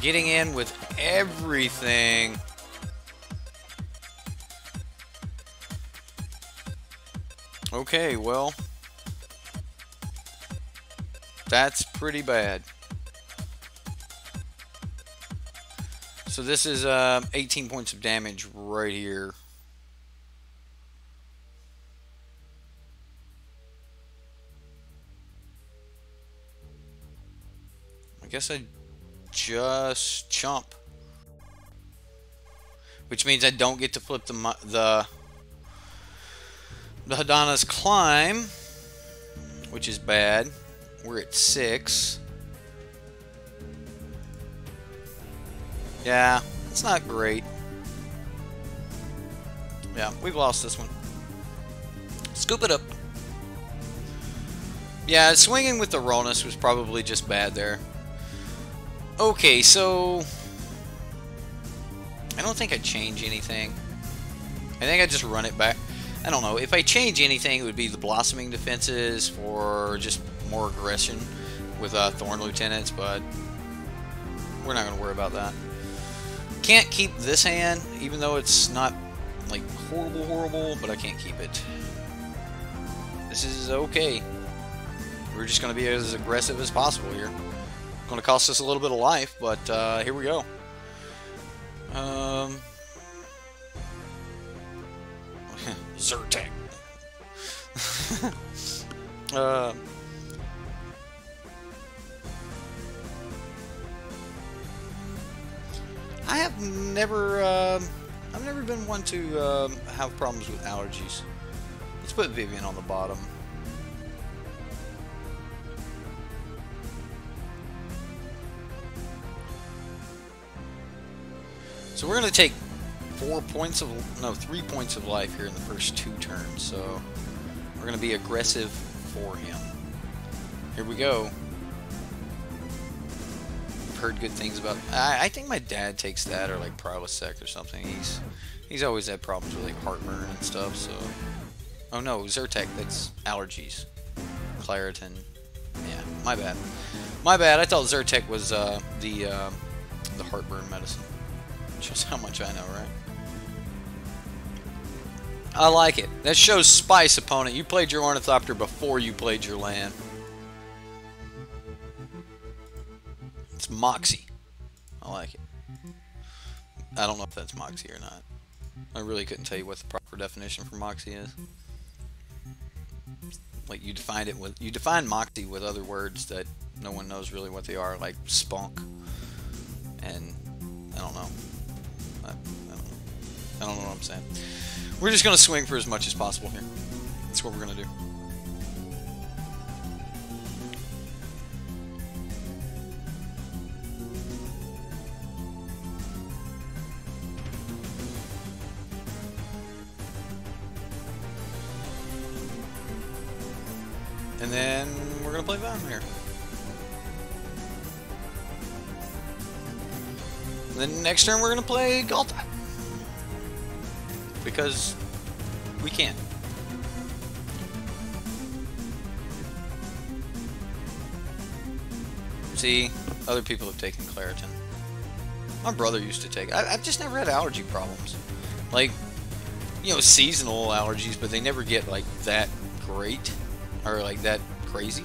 Speaker 1: Getting in with everything. Okay, well. That's pretty bad. So this is 18 points of damage right here. I guess I just chump, which means I don't get to flip the Hadana's Climb, which is bad. We're at 6. Yeah, it's not great. Yeah, we've lost this one. Scoop it up. Yeah, swinging with the Ronus was probably just bad there. Okay, so I don't think I change anything. I think I just run it back. I don't know. If I change anything, it would be the Blossoming Defenses for just more aggression with Thorn Lieutenants, but we're not going to worry about that. Can't keep this hand, even though it's not like horrible, but I can't keep it. This is okay. We're just going to be as aggressive as possible here. Going to cost us a little bit of life, but here we go. Zyrtec. I've never been one to have problems with allergies. Let's put Vivian on the bottom. So we're going to take 3 points of life here in the first 2 turns. So we're going to be aggressive for him. Here we go. I've heard good things about. I think my dad takes that, or like Prilosec or something. He's always had problems with like heartburn and stuff. So, oh no, Zyrtec. That's allergies. Claritin. Yeah, my bad. My bad. I thought Zyrtec was the heartburn medicine. Just how much I know, right? I like it. That shows spice, opponent. You played your Ornithopter before you played your land. It's Moxie. I like it. I don't know if that's Moxie or not. I really couldn't tell you what the proper definition for Moxie is. Like you define Moxie with other words that no one knows really what they are, like spunk, and I don't know. I don't know what I'm saying. We're just going to swing for as much as possible here. That's what we're going to do. And then we're going to play Vine here. And then next turn we're going to play Galtai. Because we can. See, other people have taken Claritin. My brother used to take it. I've just never had allergy problems. Like, you know, seasonal allergies, but they never get like that great or like that crazy.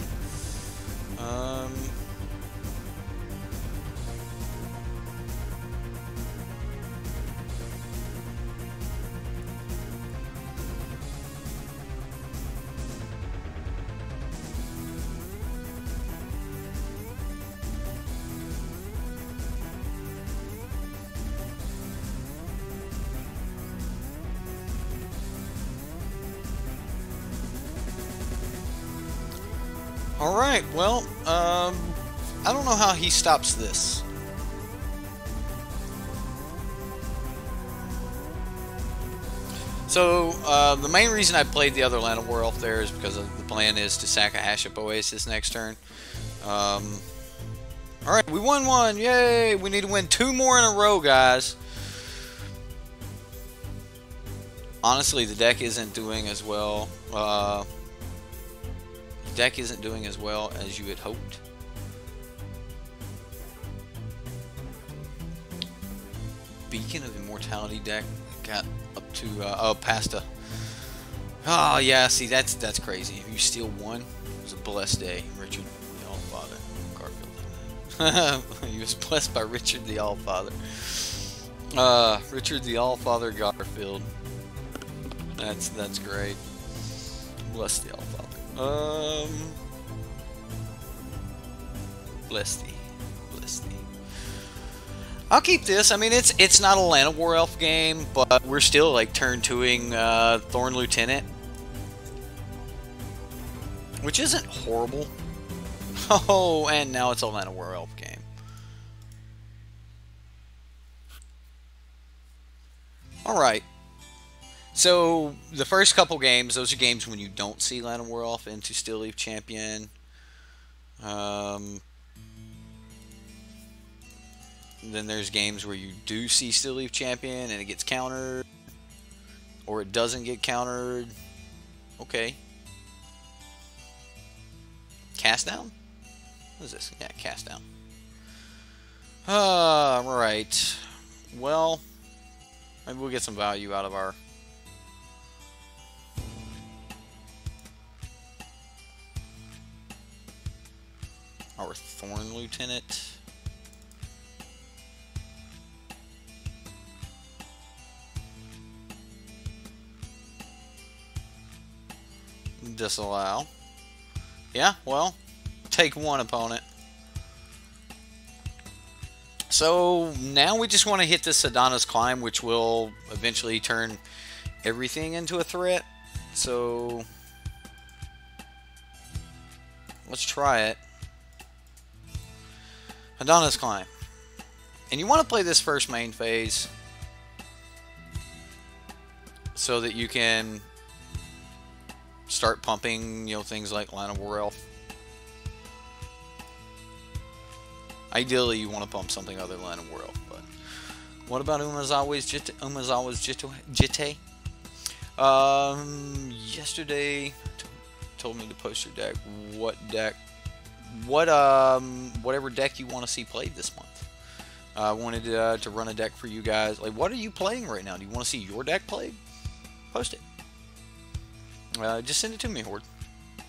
Speaker 1: Alright, well, I don't know how he stops this. So, the main reason I played the other Land of War Elf there is because the plan is to sack a Haship Oasis next turn. Alright, we won one! Yay! We need to win 2 more in a row, guys. Honestly, the deck isn't doing as well. The deck isn't doing as well as you had hoped. Beacon of Immortality deck got up to past a. Oh yeah, see that's crazy. If you steal one, it was a blessed day. Richard the Allfather Garfield. He was blessed by Richard the Allfather. Richard the Allfather Garfield. That's great. Bless the Allfather. Bless thee. Bless thee. I'll keep this. I mean, it's not a Land of War Elf game, but we're still like turn 2ing Thorn Lieutenant, which isn't horrible. Oh, and now it's a Land of War Elf game. All right. So the first couple games, those are games when you don't see Land of War Elf into Still Leaf Champion. Then there's games where you do see Still Leaf Champion and it gets countered, or it doesn't get countered. Okay. Cast down? What is this? Yeah, cast down. Right. Well, maybe we'll get some value out of our Thorn Lieutenant. Disallow. Yeah, well, take one, opponent. So now we just want to hit this Adonis Climb, which will eventually turn everything into a threat. So let's try it. Adonis Climb. And you want to play this first main phase so that you can start pumping, you know, things like Land of War Elf. Ideally, you want to pump something other than Land of War Elf, but what about Umazawa's Jitte? Yesterday told me to post your deck. What deck? Whatever deck you want to see played this month. I wanted to run a deck for you guys. Like, what are you playing right now? Do you want to see your deck played? Post it. Just send it to me, Horde.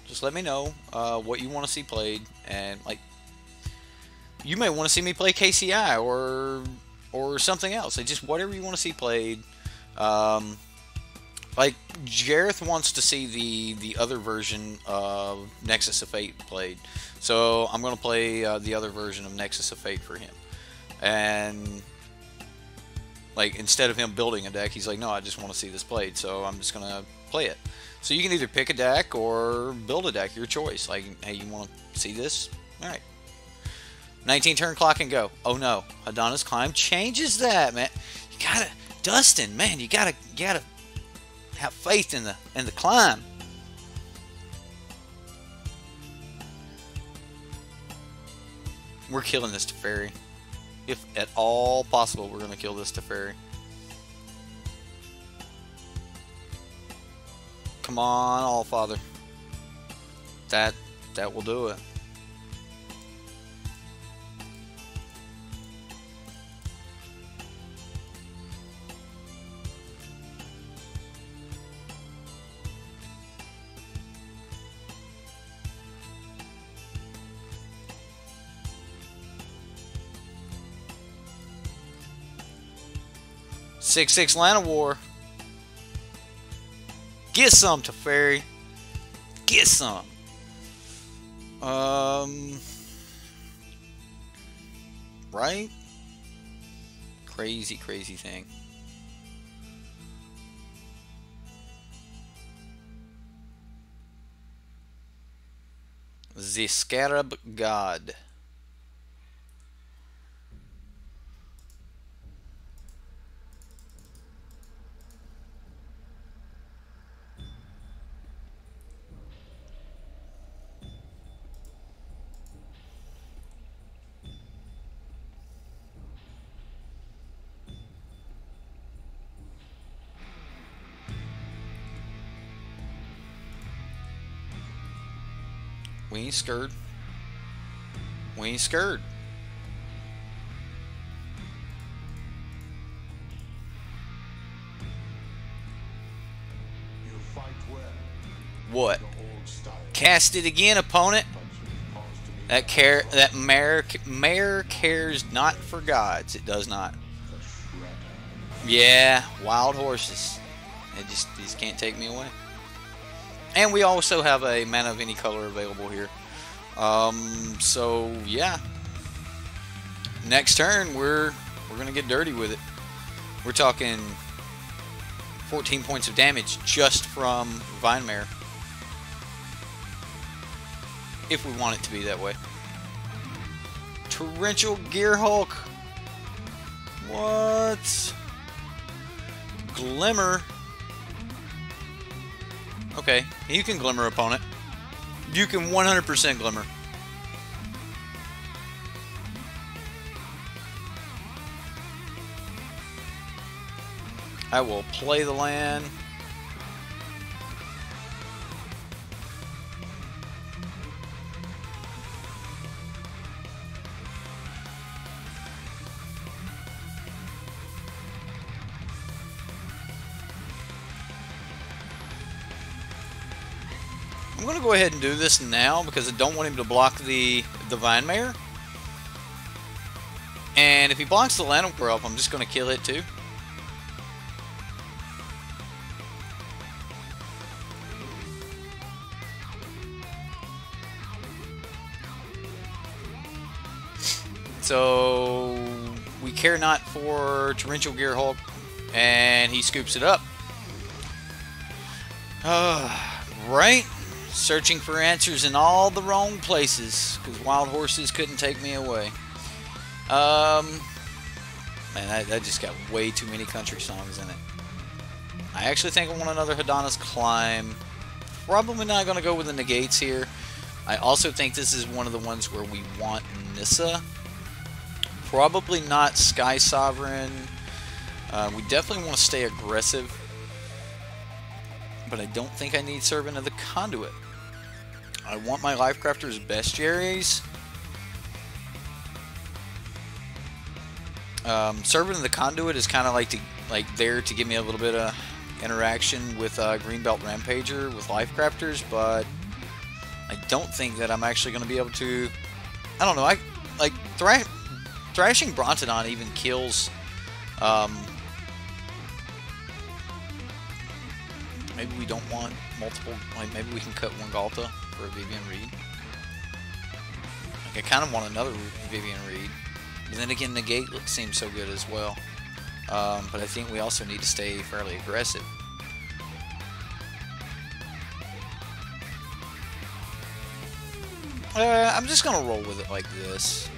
Speaker 1: Just let me know what you want to see played, and like, you may want to see me play KCI or something else. Like, just whatever you want to see played. Like, Jareth wants to see the other version of Nexus of Fate played, so I'm going to play the other version of Nexus of Fate for him. And like, instead of him building a deck, he's like, no, I just want to see this played, so I'm just going to play it. So you can either pick a deck or build a deck, your choice. Like, hey, you want to see this? Alright. 19 turn clock and go. Oh no, Adonis Climb changes that, man. You gotta, Dustin, man, you gotta have faith in the climb. We're killing this Teferi. If at all possible, we're gonna kill this Teferi. Come on, Allfather. That will do it. Six Land of War. Get some, Teferi. Get some. Right? Crazy thing. The Scarab God. We ain't scared. We ain't scared. What? Cast it again, opponent. That mare cares not for gods. It does not. Yeah, wild horses. These can't take me away. And we also have a mana of any color available here. So yeah. Next turn, we're gonna get dirty with it. We're talking 14 points of damage just from Vine Mare. If we want it to be that way. Torrential Gear Hulk. What? Glimmer. Okay, you can Glimmer, opponent. You can 100% Glimmer. I will play the land. I'm going to go ahead and do this now because I don't want him to block the Vine Mare. And if he blocks the Land Grub, I'm just going to kill it too. So we care not for Torrential Gear Hulk, and he scoops it up. Right? Searching for answers in all the wrong places because wild horses couldn't take me away. Man, that just got way too many country songs in it. I actually think I want another Hadana's Climb. Probably not going to go with the negates here. I also think this is one of the ones where we want Nissa. Probably not Sky Sovereign. We definitely want to stay aggressive. But I don't think I need Servant of the Conduit. I want my Lifecrafter's Bestiaries. Servant of the Conduit is kind of like there to give me a little bit of interaction with Greenbelt Rampager with Lifecrafters, but I don't think that I'm actually going to be able to. I don't know. I like Thrashing Brontodon even kills. Maybe we don't want multiple. Like maybe we can cut one Galta for a Vivian Reed. Like I kind of want another Vivian Reed. But then again, negate seems so good as well. But I think we also need to stay fairly aggressive. I'm just gonna roll with it like this.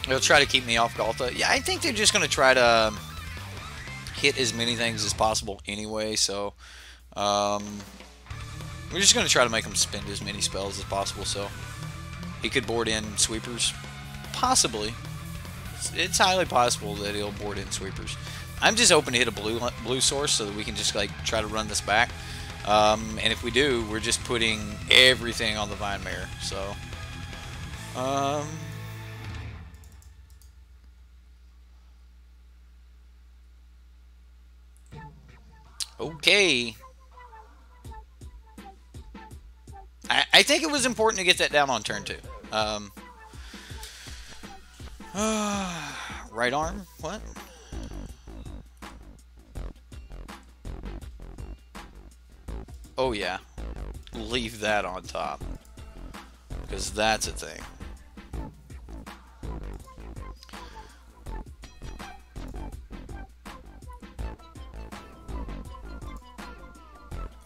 Speaker 1: They'll try to keep me off Galta. Yeah, I think they're just gonna try to hit as many things as possible anyway. So we're just gonna try to make him spend as many spells as possible. So he could board in sweepers, possibly. It's highly possible that he'll board in sweepers. I'm just hoping to hit a blue source so that we can just like try to run this back. And if we do, we're just putting everything on the Vine Mare. So, okay. I think it was important to get that down on turn 2. Right arm? What? Oh yeah. Leave that on top. Because that's a thing.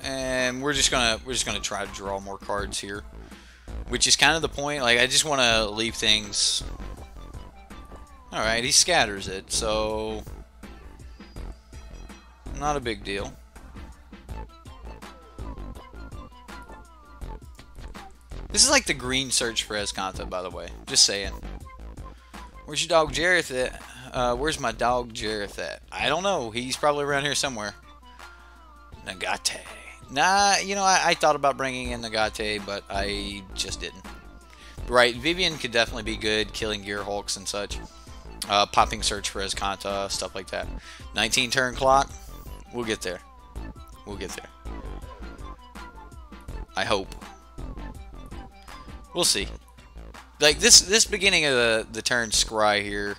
Speaker 1: And we're just gonna try to draw more cards here, which is kind of the point. Like I just want to leave things. All right, he scatters it, so not a big deal. This is like the green search for Escanta, by the way. Just saying. Where's your dog Jareth at? Where's my dog Jareth at? I don't know. He's probably around here somewhere. Negate. Nah, you know, I thought about bringing in Negate, but I just didn't. Right, Vivian could definitely be good, killing Gear Hulks and such. Popping Search for Escanta, stuff like that. 19 turn clock. We'll get there. We'll get there. I hope. We'll see. Like this beginning of the turn scry here.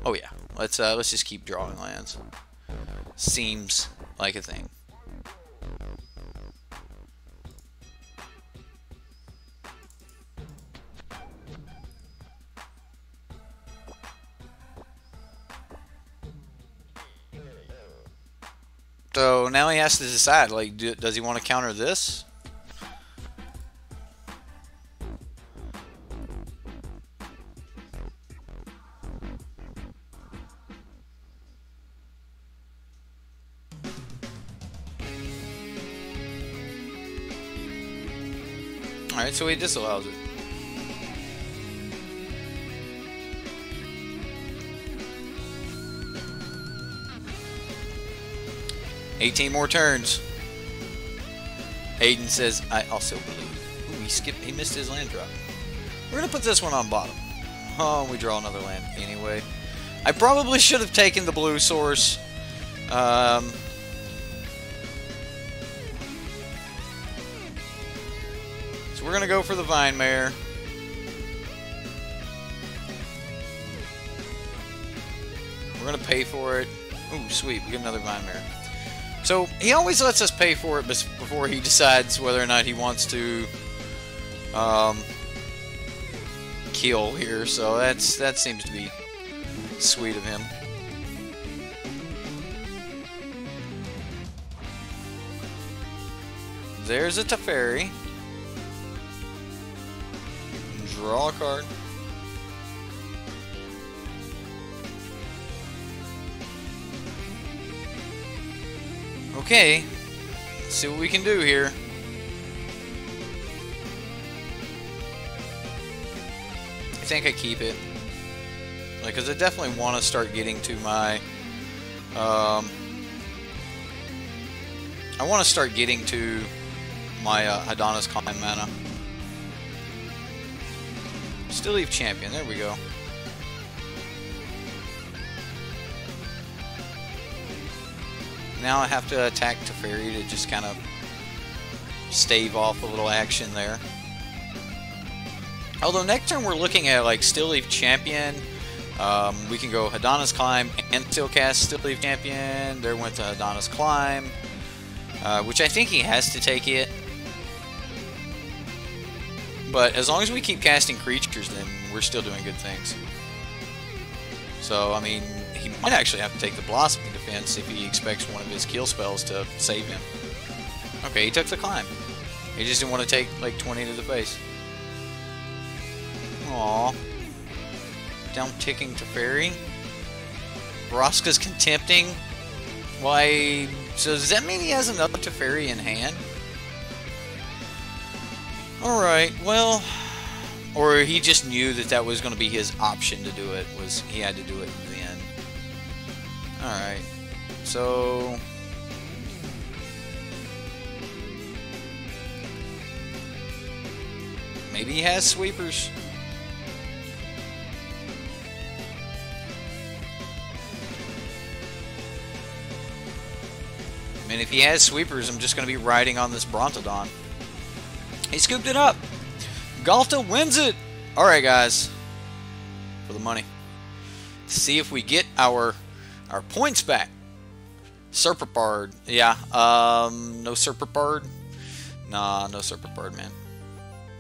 Speaker 1: Oh yeah. Let's just keep drawing lands. Seems like a thing. So now he has to decide, like, does he want to counter this? Alright, so he disallows it. "18 more turns." Hayden says, "I also believe." Ooh, he missed his land drop. We're gonna put this one on bottom. Oh, we draw another land anyway. I probably should have taken the blue source. So we're gonna go for the Vine Mare. We're gonna pay for it. Ooh, sweet, we get another Vine Mare. So he always lets us pay for it before he decides whether or not he wants to kill here. So that seems to be sweet of him. There's a Teferi. Draw a card. Okay, let's see what we can do here. I think I keep it, like, because I definitely want to start getting to my. I want to start getting to my Adonis Climb mana. Still leave champion. There we go. Now I have to attack Teferi to just kind of stave off a little action there. Although next turn we're looking at like Still Leaf Champion. We can go Adonis Climb and still cast Still Leaf Champion. There went to Adonis Climb, which I think he has to take it. But as long as we keep casting creatures, then we're still doing good things. So, I mean, he might actually have to take the Blossoming Defense if he expects one of his kill spells to save him. Okay, he took the Climb. He just didn't want to take, like, 20 to the face. Aww. Down ticking Teferi. Vraska's Contempting. Why? So does that mean he has another Teferi in hand? Alright, well... Or he just knew that that was going to be his option to do it, was he had to do it then. Alright, so... Maybe he has sweepers. I mean, if he has sweepers, I'm just going to be riding on this Brontodon. He scooped it up. Galta wins it. All right, guys. For the money. See if we get our points back. Serpapard. Yeah. No Serpapard. Nah, no Serpapard, man.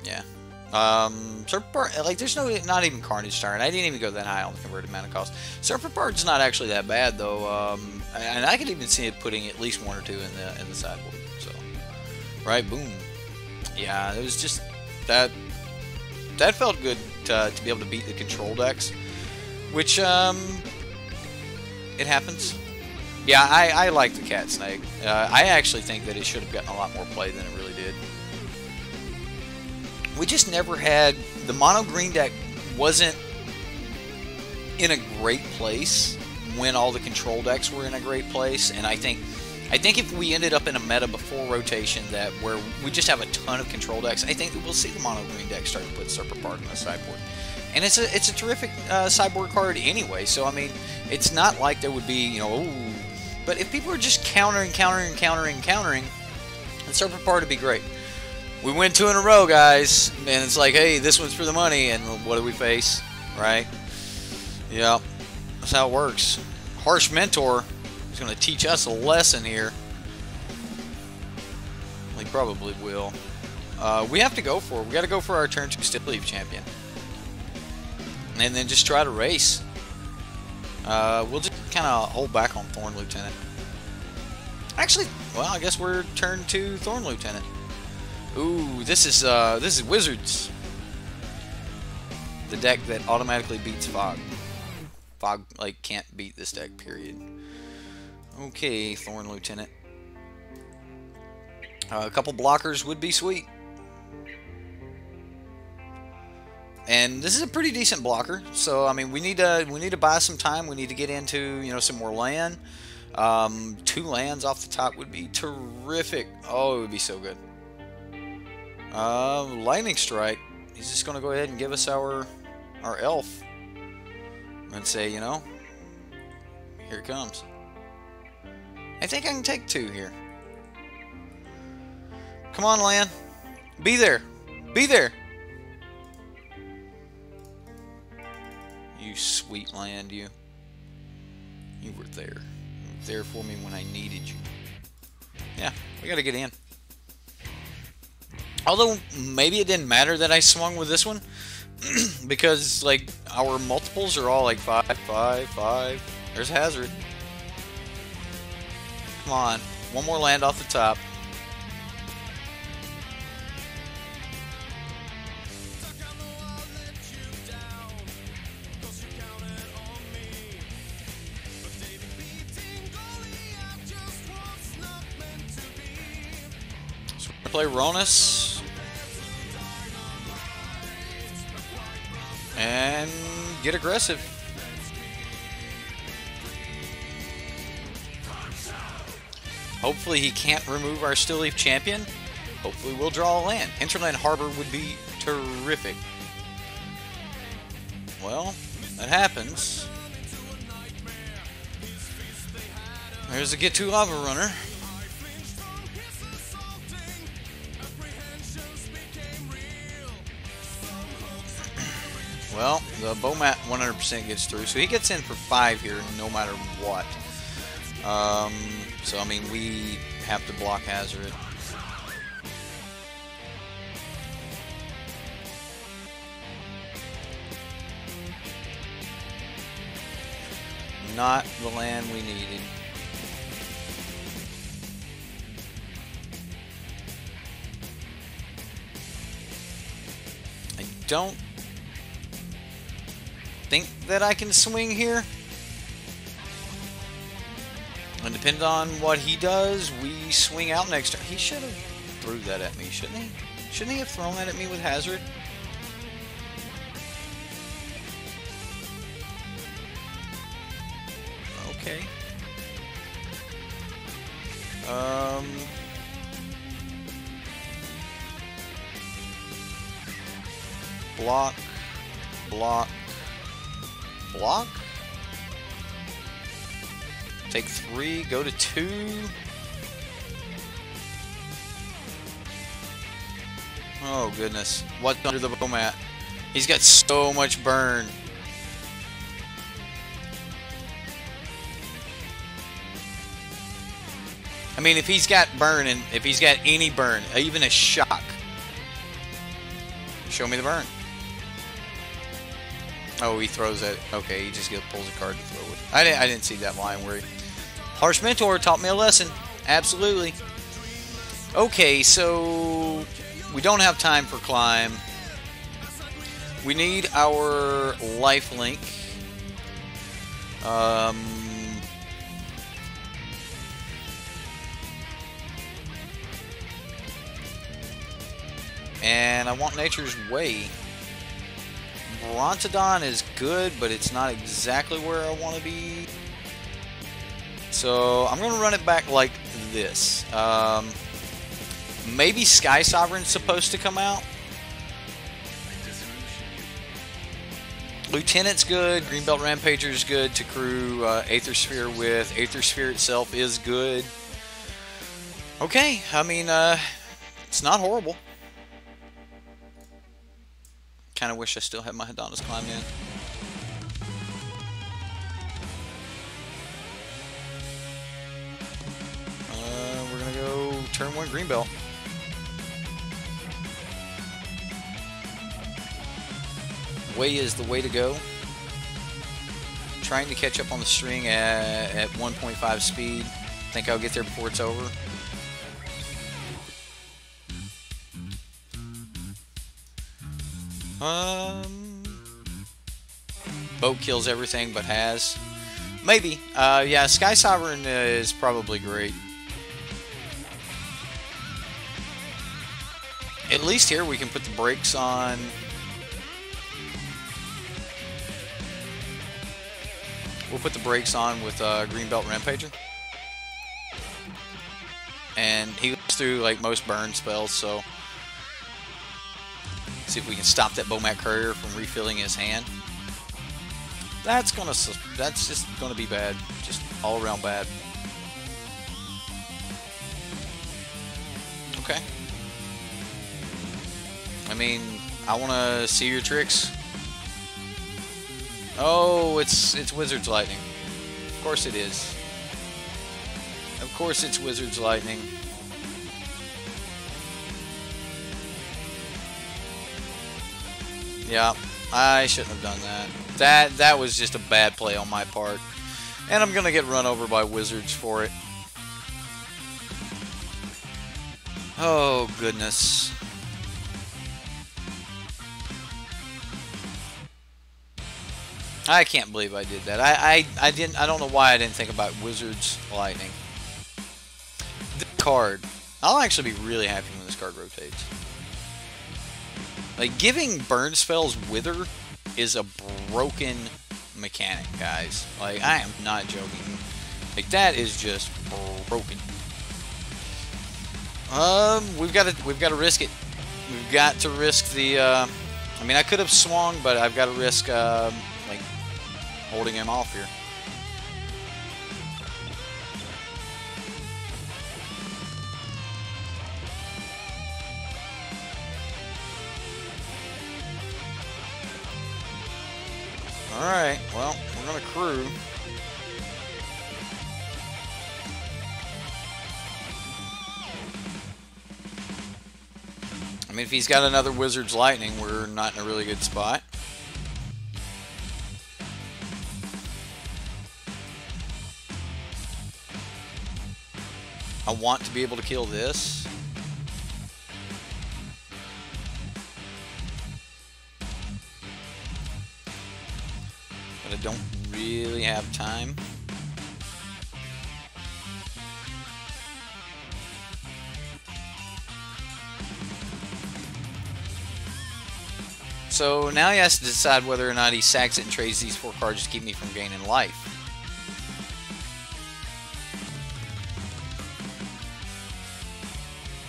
Speaker 1: Yeah. Serpapard, like, there's not even Carnage Tyrant. I didn't even go that high on the converted mana cost. Serpapard's not actually that bad, though. And I could even see it putting at least one or two in the sideboard. So, right, boom. Yeah, it was just that felt good to be able to beat the control decks, which it happens. Yeah, I like the Cat Snake. I actually think that it should have gotten a lot more play than it really did. We just never had the mono green deck wasn't in a great place when all the control decks were in a great place, and I think I think if we ended up in a meta before rotation that where we just have a ton of control decks, I think that we'll see the mono green deck start to put Serpent in the sideboard. And it's a terrific sideboard card anyway, so I mean, it's not like there would be, you know, ooh. But if people are just countering, then Serpent would be great. We win 2 in a row, guys, and it's like, hey, this one's for the money, and what do we face, right? Yeah, that's how it works. Harsh Mentor is going to teach us a lesson here. He probably will. We have to go for it. We got to go for our turn 2 Still Leaf champion. And then just try to race. We'll just kind of hold back on Thorn Lieutenant. Actually, well, I guess we're turn 2 Thorn Lieutenant. Ooh, this is Wizards. The deck that automatically beats Fog. Fog, like, can't beat this deck, period. Okay, Thorn Lieutenant. A couple blockers would be sweet. And this is a pretty decent blocker, so I mean we need to buy some time. We need to get into, you know, some more land. 2 lands off the top would be terrific. Oh, it would be so good. Lightning Strike. He's just gonna go ahead and give us our elf and say, you know, here it comes. I think I can take 2 here. Come on, land. Be there. Be there. You sweet land, you. You were there. You were there for me when I needed you. Yeah, we gotta get in. Although, maybe it didn't matter that I swung with this one. Because, like, our multiples are all like 5, 5, 5. There's Hazard. Come on. One more land off the top. Play Ronus and get aggressive. Hopefully he can't remove our Still Leaf champion. Hopefully we'll draw a land. Hinterland Harbor would be terrific. Well, that happens. There's a Get To Lava Runner. Well, the Bomat 100% gets through, so he gets in for 5 here, no matter what. So I mean, we have to block Hazard. Not the land we needed. I don't think that I can swing here. And depending on what he does, we swing out next turn. He should have threw that at me, shouldn't he? Shouldn't he have thrown that at me with Hazard? Okay. Block. Block. Block. Take 3, go to 2. Oh goodness. What's under the Bomat? He's got so much burn. I mean, if he's got burn, and if he's got any burn, even a shock, show me the burn. Oh, he throws it. Okay, he just pulls a card to throw it. I didn't see that line where he... Harsh Mentor taught me a lesson. Absolutely. Okay, so we don't have time for climb. We need our lifelink. And I want Nature's Way. Brontodon is good, but it's not exactly where I want to be. So I'm going to run it back like this. Maybe Sky Sovereign's supposed to come out. Lieutenant's good. Greenbelt Rampager's good to crew Aether Sphere with. Aether Sphere itself is good. Okay, I mean, it's not horrible. Kind of wish I still had my Hadana's Climb in. We're going to go turn 1 Greenbelt. Way is the way to go. Trying to catch up on the string at 1.5 speed. Think I'll get there before it's over. Boat kills everything but has. Maybe. Yeah, Sky Sovereign is probably great. At least here we can put the brakes on. We'll put the brakes on with Greenbelt Rampager. And he goes through like most burn spells, so see if we can stop that Bomat Courier from refilling his hand. That's just gonna be bad. Just all around bad. Okay. I mean, I wanna see your tricks. Oh, it's Wizard's Lightning. Of course it is. Of course it's Wizard's Lightning. Yeah, I shouldn't have done that. That was just a bad play on my part. And I'm gonna get run over by Wizards for it. Oh, goodness. I can't believe I did that. I don't know why I didn't think about Wizard's Lightning. This card, I'll actually be really happy when this card rotates. Like, giving burn spells Wither is a broken mechanic, guys. Like, I am not joking. Like, that is just broken. We've got to risk it. We've got to risk the. I mean, I could have swung, but I've got to risk like holding him off here. Alright, well, we're going to crew. I mean, if he's got another Wizard's Lightning, we're not in a really good spot. I want to be able to kill this. But I don't really have time. So now he has to decide whether or not he sacks it and trades these 4 cards to keep me from gaining life.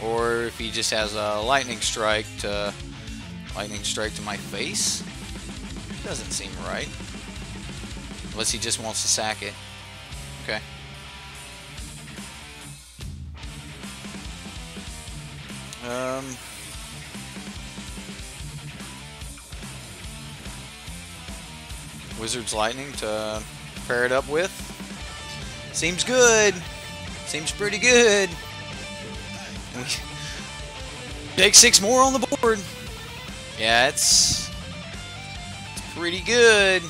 Speaker 1: Or if he just has a lightning strike to my face. Doesn't seem right. Unless he just wants to sack it. Okay. Wizard's Lightning to pair it up with. Seems good. Seems pretty good. And we take 6 more on the board. Yeah, it's pretty good.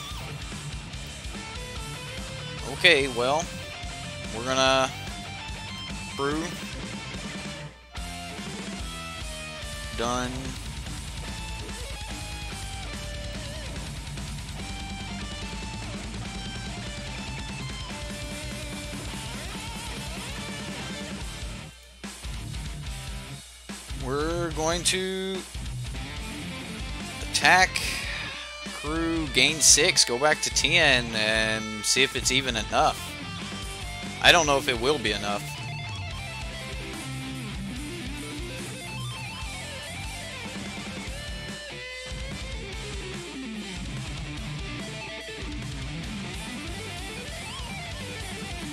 Speaker 1: Okay, well, we're gonna brew. Done. We're going to attack, crew, gain 6, go back to 10, and see if it's even enough. I don't know if it will be enough.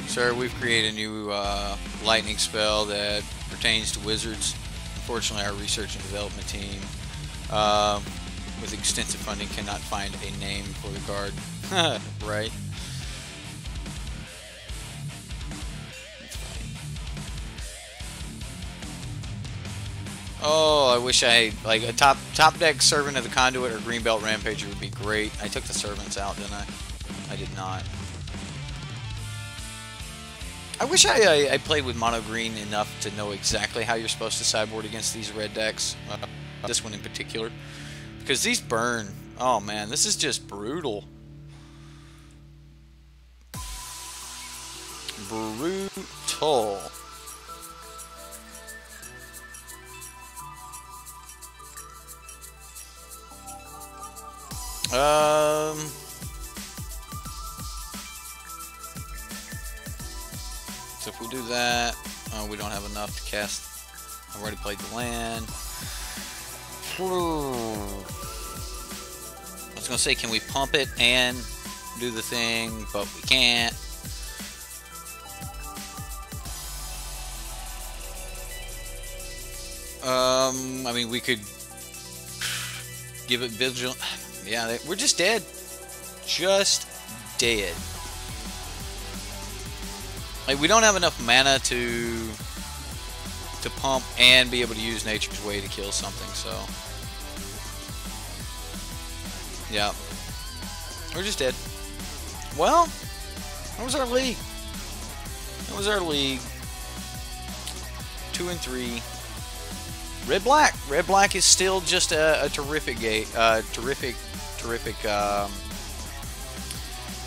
Speaker 1: Sir, we've created a new lightning spell that pertains to wizards. Unfortunately, our research and development team, with extensive funding, cannot find a name for the card. Right? That's funny. Oh, I wish I had, like, a top deck Servant of the Conduit or Greenbelt Rampager would be great. I took the Servants out, didn't I? I did not. I wish I played with mono green enough to know exactly how you're supposed to sideboard against these red decks. This one in particular. Because these burn. Oh man, this is just brutal. Brutal. So if we do that, oh, we don't have enough to cast. I've already played the land. I was gonna say, can we pump it and do the thing, but we can't. I mean, we could give it vigilant. Yeah, we're just dead. Just dead. Like, we don't have enough mana to pump and be able to use Nature's Way to kill something, so yeah, we're just dead. Well, that was our league. That was our league. 2 and 3. Red black. Red black is still just a terrific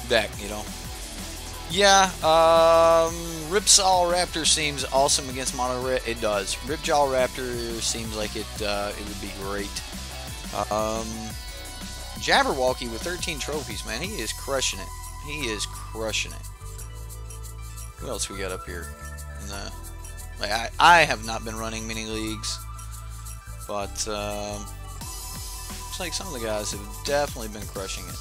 Speaker 1: deck, you know. Yeah, Ripsaw Raptor seems awesome against mono red. It does. Ripjaw Raptor seems like it would be great. Jabberwocky with 13 trophies, man. He is crushing it. He is crushing it. What else we got up here? Like, I have not been running many leagues, but looks like some of the guys have definitely been crushing it.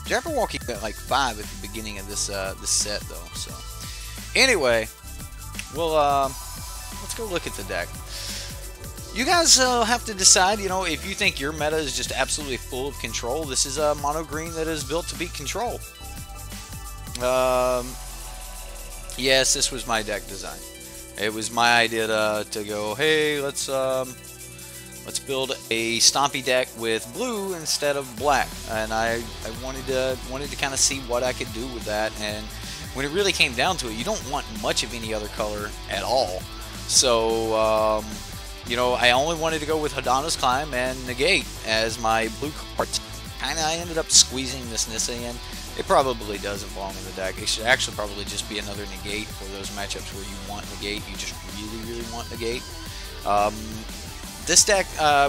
Speaker 1: Jabberwocky got like 5 at the beginning of this this set though. So anyway, well, let's go look at the deck. You guys have to decide, you know, if you think your meta is just absolutely full of control. This is a mono green that is built to beat control. Yes, this was my deck design. It was my idea to go, hey, let's build a Stompy deck with blue instead of black, and I wanted to kind of see what I could do with that. And when it really came down to it, you don't want much of any other color at all. So you know, I only wanted to go with Hadana's Climb and Negate as my blue cards. I ended up squeezing this Nissa in. It probably doesn't belong in the deck. It should actually probably just be another Negate for those matchups where you want Negate. You just really want Negate. This deck,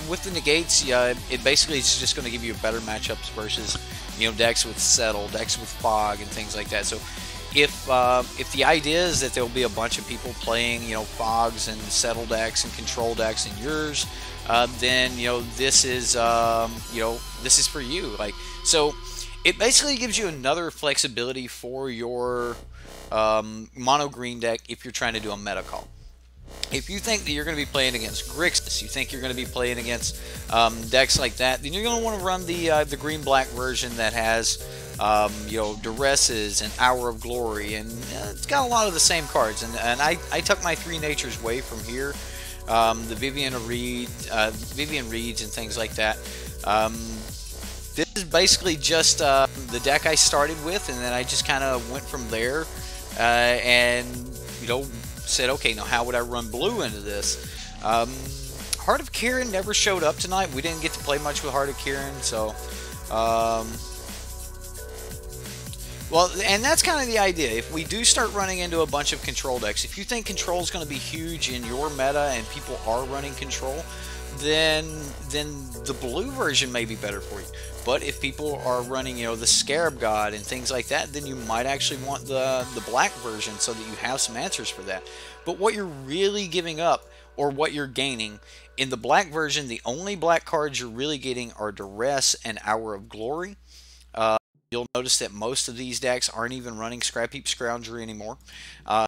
Speaker 1: with the negates, it basically is just going to give you better matchups versus, you know, decks with Settle, decks with Fog, and things like that. So if the idea is that there will be a bunch of people playing, you know, Fogs and Settle decks and Control decks in yours, then, you know, this is for you. Like, so it basically gives you another flexibility for your mono green deck if you're trying to do a meta call. If you think that you're going to be playing against Grixis, you think you're going to be playing against decks like that, then you're going to want to run the green-black version that has, you know, Duresses and Hour of Glory, and it's got a lot of the same cards. And I took my 3 Nature's Way from here, the Vivian Reeds and things like that. This is basically just the deck I started with, and then I just kind of went from there, and, you know, said, okay, now how would I run blue into this? Heart of Kiran never showed up tonight. We didn't get to play much with Heart of Kiran, so well, and that's kind of the idea. If we do start running into a bunch of control decks, if you think control is going to be huge in your meta and people are running control, then the blue version may be better for you. But if people are running, you know, the Scarab God and things like that, then you might actually want the black version so that you have some answers for that. But what you're really giving up, or what you're gaining, in the black version, the only black cards you're really getting are Duress and Hour of Glory. You'll notice that most of these decks aren't even running Scrap Heap Scroungery anymore.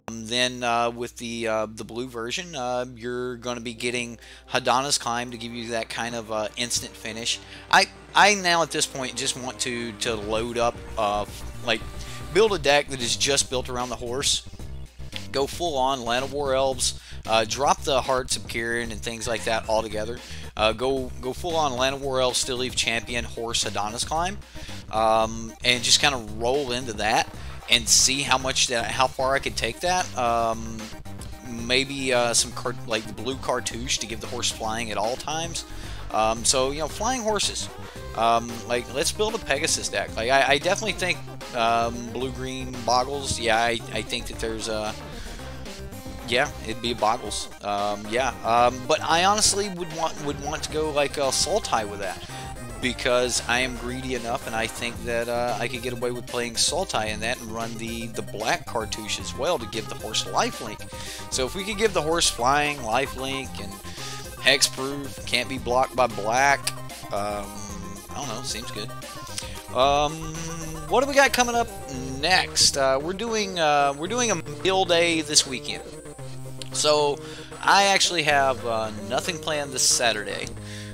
Speaker 1: Then with the blue version, you're going to be getting Hadana's Climb to give you that kind of instant finish. I now at this point just want to load up, like build a deck that is just built around the horse. Go full on Land of War Elves, drop the Hearts of Kirin and things like that altogether. Go full on Land of War Elves, Still Leaf Champion, Horse, Hadana's Climb, and just kind of roll into that and see how far I could take that. Maybe like the blue cartouche to give the horse flying at all times. So you know, flying horses. Like let's build a Pegasus deck. Like I definitely think blue-green Boggles. Yeah, I think that there's a. Yeah, it'd be Boggles. But I honestly would want to go like a Sultai with that, because I am greedy enough, and I think that I could get away with playing Sultai in that and run the black cartouche as well to give the horse lifelink. So if we could give the horse flying, lifelink, and hexproof, can't be blocked by black, I don't know, seems good. What do we got coming up next? We're doing a meal day this weekend. So I actually have nothing planned this Saturday.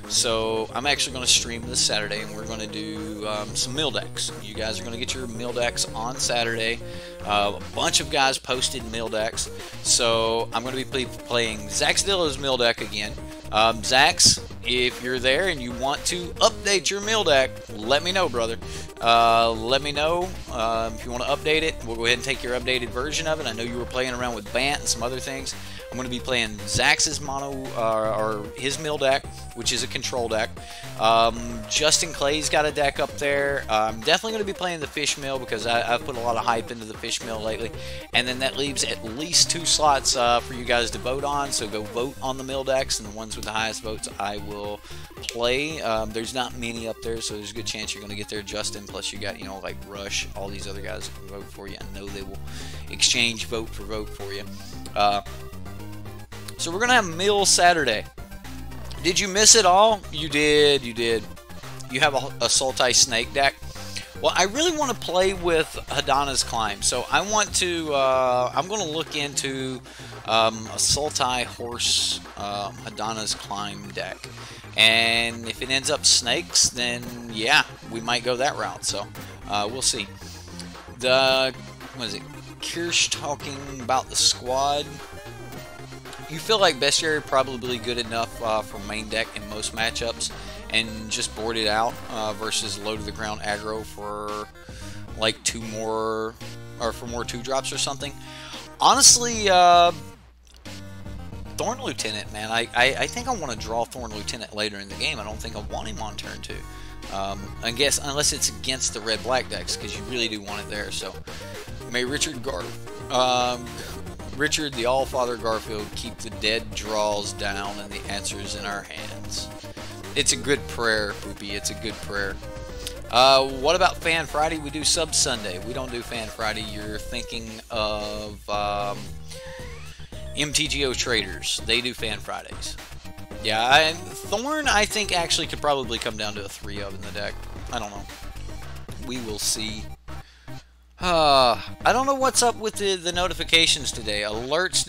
Speaker 1: So I'm actually going to stream this Saturday, and we're going to do some meal decks. You guys are going to get your meal decks on Saturday. A bunch of guys posted meal decks. So I'm going to be playing Zaxdilla's meal deck again. Zax, if you're there and you want to update your meal deck, let me know, brother. Let me know if you want to update it. We'll go ahead and take your updated version of it. I know you were playing around with Bant and some other things. I'm going to be playing Zax's mono or his mill deck, which is a control deck. Justin Clay's got a deck up there. I'm definitely going to be playing the fish mill because I've put a lot of hype into the fish mill lately. And then that leaves at least 2 slots for you guys to vote on. So go vote on the mill decks, and the ones with the highest votes I will play. There's not many up there, so there's a good chance you're going to get there, Justin. Plus you got, you know, like Rush, all these other guys that can vote for you. I know they will exchange vote for vote for you. So we're going to have Mill Saturday. Did you miss it all? You did, you did. You have a Sultai Snake deck. Well, I really want to play with Hadana's Climb. So I want to, I'm going to look into a Sultai Horse Hadana's Climb deck. And if it ends up snakes, then yeah, we might go that route. So we'll see. What is it? Kirsch talking about the squad. You feel like Bestiary probably good enough for main deck in most matchups, and just board it out versus low to the ground aggro for like 2 more, or for more 2-drops or something. Honestly, Thorn Lieutenant, man, I think I want to draw Thorn Lieutenant later in the game. I don't think I want him on turn 2. I guess unless it's against the red-black decks, because you really do want it there. So may Richard the All-Father Garfield keep the dead draws down and the answers in our hands. It's a good prayer, Poopy. It's a good prayer. What about Fan Friday? We do Sub Sunday. We don't do Fan Friday. You're thinking of MTGO Traders. They do Fan Fridays. Yeah, Thorn, I think, actually could probably come down to a 3 of in the deck. I don't know. We will see. I don't know what's up with the notifications today. Alerts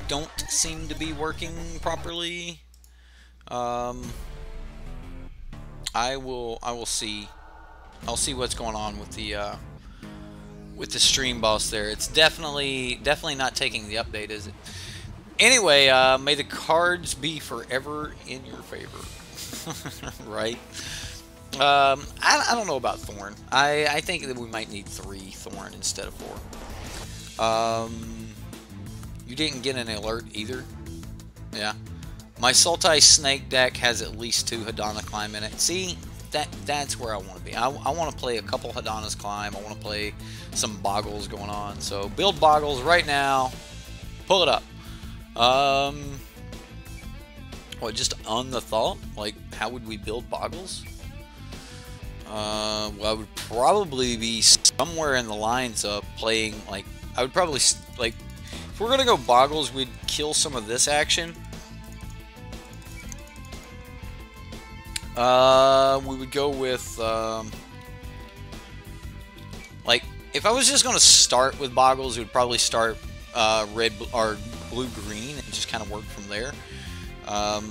Speaker 1: don't seem to be working properly. I will see. I'll see what's going on with the stream boss there. It's definitely not taking the update, is it? Anyway, may the cards be forever in your favor. Right? I don't know about Thorn. I think that we might need 3 Thorn instead of 4. You didn't get an alert either? Yeah. My Sultai Snake deck has at least 2 Hadana Climb in it. See, that's where I want to be. I want to play a couple Hadana's Climb. I want to play some Boggles going on. So build Boggles right now. Pull it up. What, just on the thought? Like, how would we build Boggles? Well, I would probably be somewhere in the lines of playing, like, I would probably, like, if we're going to go Boggles, we'd kill some of this action. We would go with, If I was just going to start with Boggles, it would probably start red or blue-green and just kind of work from there. I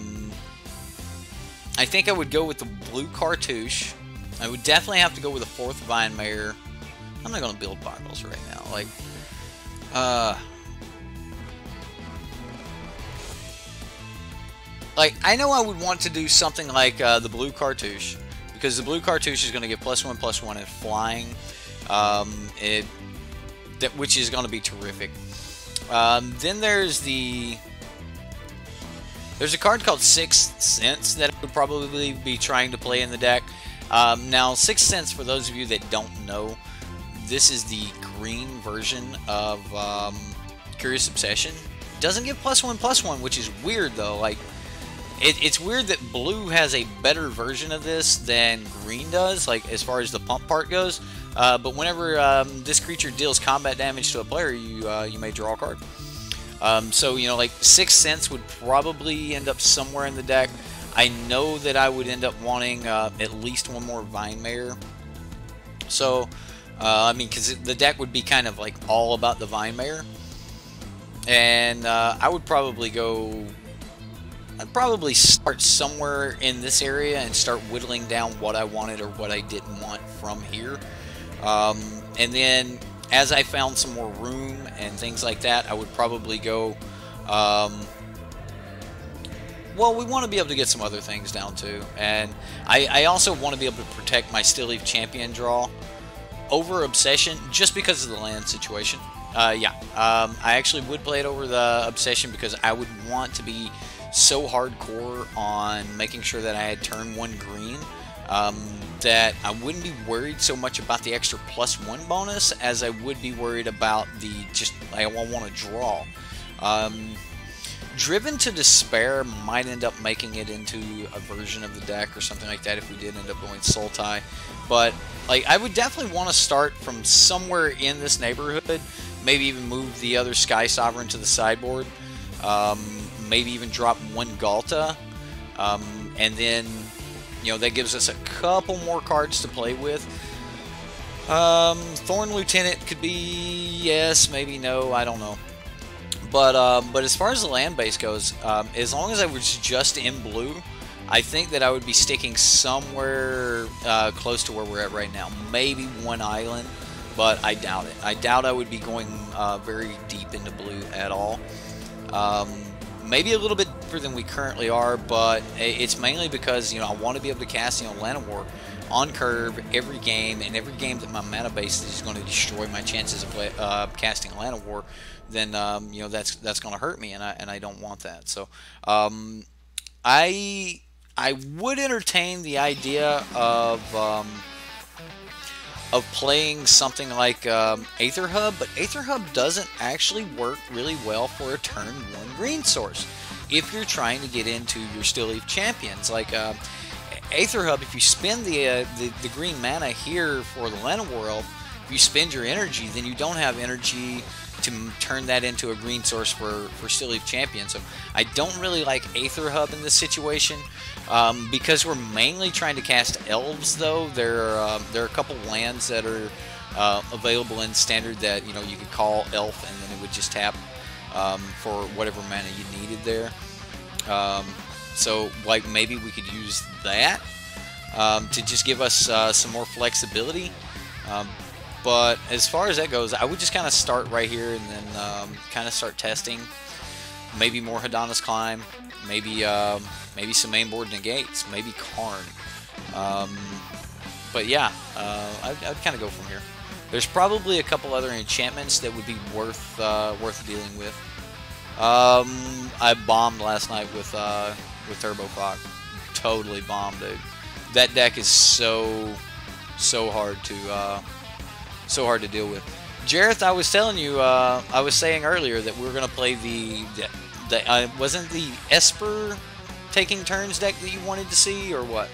Speaker 1: think I would go with the blue Cartouche. I would definitely have to go with a 4th Vine Mare. I'm not going to build Boggles right now. Like, I know I would want to do something like the blue Cartouche, because the blue Cartouche is going to give +1/+1 at flying, which is going to be terrific. Then there's a card called Sixth Sense that I would probably be trying to play in the deck. Now, Sixth Sense, for those of you that don't know, this is the green version of Curious Obsession. It doesn't give +1/+1, which is weird though. Like, it's weird that blue has a better version of this than green does, like as far as the pump part goes. But whenever this creature deals combat damage to a player, you may draw a card. So, you know, like Sixth Sense would probably end up somewhere in the deck. I know that I would end up wanting at least one more Vine Mare. So, I mean, because the deck would be kind of like all about the Vine Mare. And I would probably go... I'd probably start somewhere in this area and start whittling down what I wanted or what I didn't want from here. And then, as I found some more room and things like that, I would probably go... well, we want to be able to get some other things down too. And I also want to be able to protect my Still Leaf Champion draw over Obsession, just because of the land situation. I actually would play it over the Obsession because I would want to be so hardcore on making sure that I had turn 1 green that I wouldn't be worried so much about the extra +1 bonus as I would be worried about the I want to draw. Driven to Despair might end up making it into a version of the deck or something like that if we did end up going Sultai. But like, I would definitely want to start from somewhere in this neighborhood. Maybe even move the other Sky Sovereign to the sideboard. Maybe even drop 1 Galta. And then, you know, that gives us a couple more cards to play with. Thorn Lieutenant could be yes, maybe no, I don't know. But as far as the land base goes, as long as I was just in blue, I think that I would be sticking somewhere close to where we're at right now. Maybe 1 island, but I doubt it. I doubt I would be going very deep into blue at all. Maybe a little bit deeper than we currently are, but it's mainly because, you know, I want to be able to cast, you know, Llanowar on curve every game, and every game that my mana base is going to destroy my chances of casting Llanowar, then you know, that's going to hurt me, and I don't want that. So I would entertain the idea of playing something like Aether Hub, but Aether Hub doesn't actually work really well for a turn 1 green source if you're trying to get into your Still Leaf Champions. Like Aether Hub, if you spend the green mana here for the Llanowar, if you spend your energy, then you don't have energy to turn that into a green source for Still Leaf Champion. So I don't really like Aether Hub in this situation. Because we're mainly trying to cast elves, though, there are a couple lands that are available in Standard that, you know, you could call elf and then it would just tap for whatever mana you needed there. So, like, maybe we could use that to just give us some more flexibility. But as far as that goes, I would just kind of start right here and then kind of start testing. Maybe more Hadana's Climb. Maybe some Mainboard negates. Maybe Karn. But yeah, I'd kind of go from here. There's probably a couple other enchantments that would be worth dealing with. I bombed last night with Turbo Fog. Totally bombed, dude. That deck is so hard to deal with. Jareth, I was telling you, I was saying earlier that we were gonna play wasn't the Esper taking turns deck that you wanted to see, or what?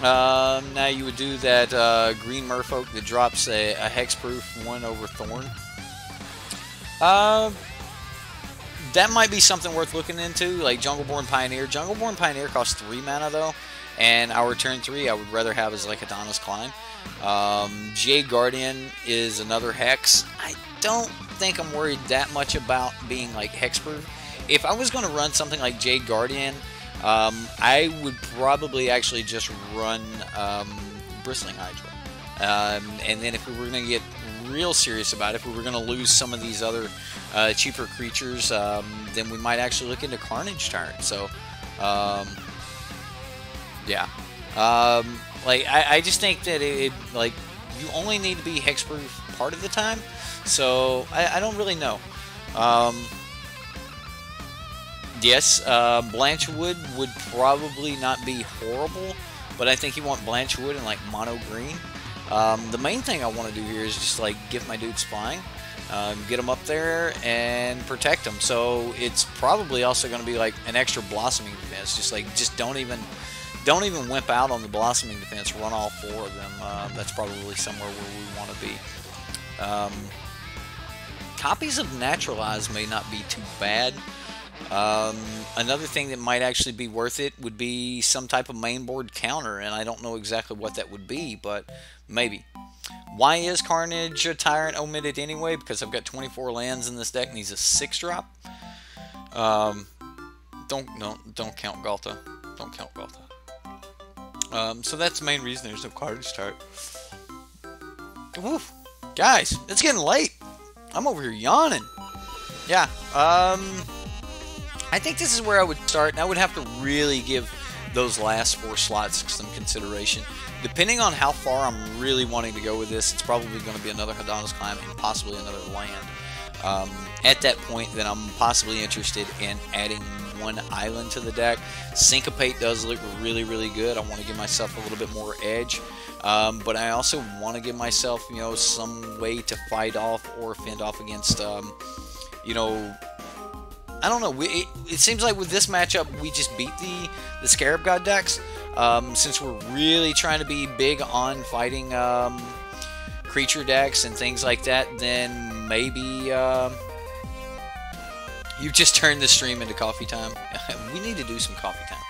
Speaker 1: Now you would do that green Merfolk that drops a hexproof 1 over Thorn. That might be something worth looking into, like Jungleborn Pioneer. Jungleborn Pioneer costs 3 mana though, and our turn 3 I would rather have as like Adonis Climb. Jade Guardian is another Hex. I don't think I'm worried that much about being like hexproof. If I was going to run something like Jade Guardian, I would probably actually just run Bristling Hydra. And then if we were going to get real serious about it, if we were going to lose some of these other cheaper creatures, then we might actually look into Carnage Tyrant. So, yeah. Like, I just think that like, you only need to be hexproof part of the time. So, I don't really know. Yes, Blanchwood would probably not be horrible, but I think you want Blanchwood in like mono green. The main thing I want to do here is just like get my dudes flying, get them up there and protect them. So it's probably also going to be like an extra blossoming defense. Just don't even wimp out on the blossoming defense. Run all 4 of them. That's probably somewhere where we want to be. Copies of Naturalize may not be too bad. Another thing that might actually be worth it would be some type of mainboard counter, and I don't know exactly what that would be, but maybe. Why is Carnage Tyrant omitted anyway? Because I've got 24 lands in this deck and he's a 6-drop. Don't count Galta. Don't count Galta. So that's the main reason there's no Carnage Tyrant. Woof. Guys, it's getting late. I'm over here yawning. Yeah, I think this is where I would start, and I would have to really give those last 4 slots some consideration. Depending on how far I'm really wanting to go with this, it's probably going to be another Adonis Climb and possibly another land. At that point, then I'm possibly interested in adding 1 island to the deck. Syncopate does look really, really good. I want to give myself a little bit more edge. But I also want to give myself, you know, some way to fight off or fend off against, you know, I don't know. It seems like with this matchup, we just beat the Scarab God decks. Since we're really trying to be big on fighting creature decks and things like that, then maybe you've just turned the stream into coffee time. We need to do some coffee time.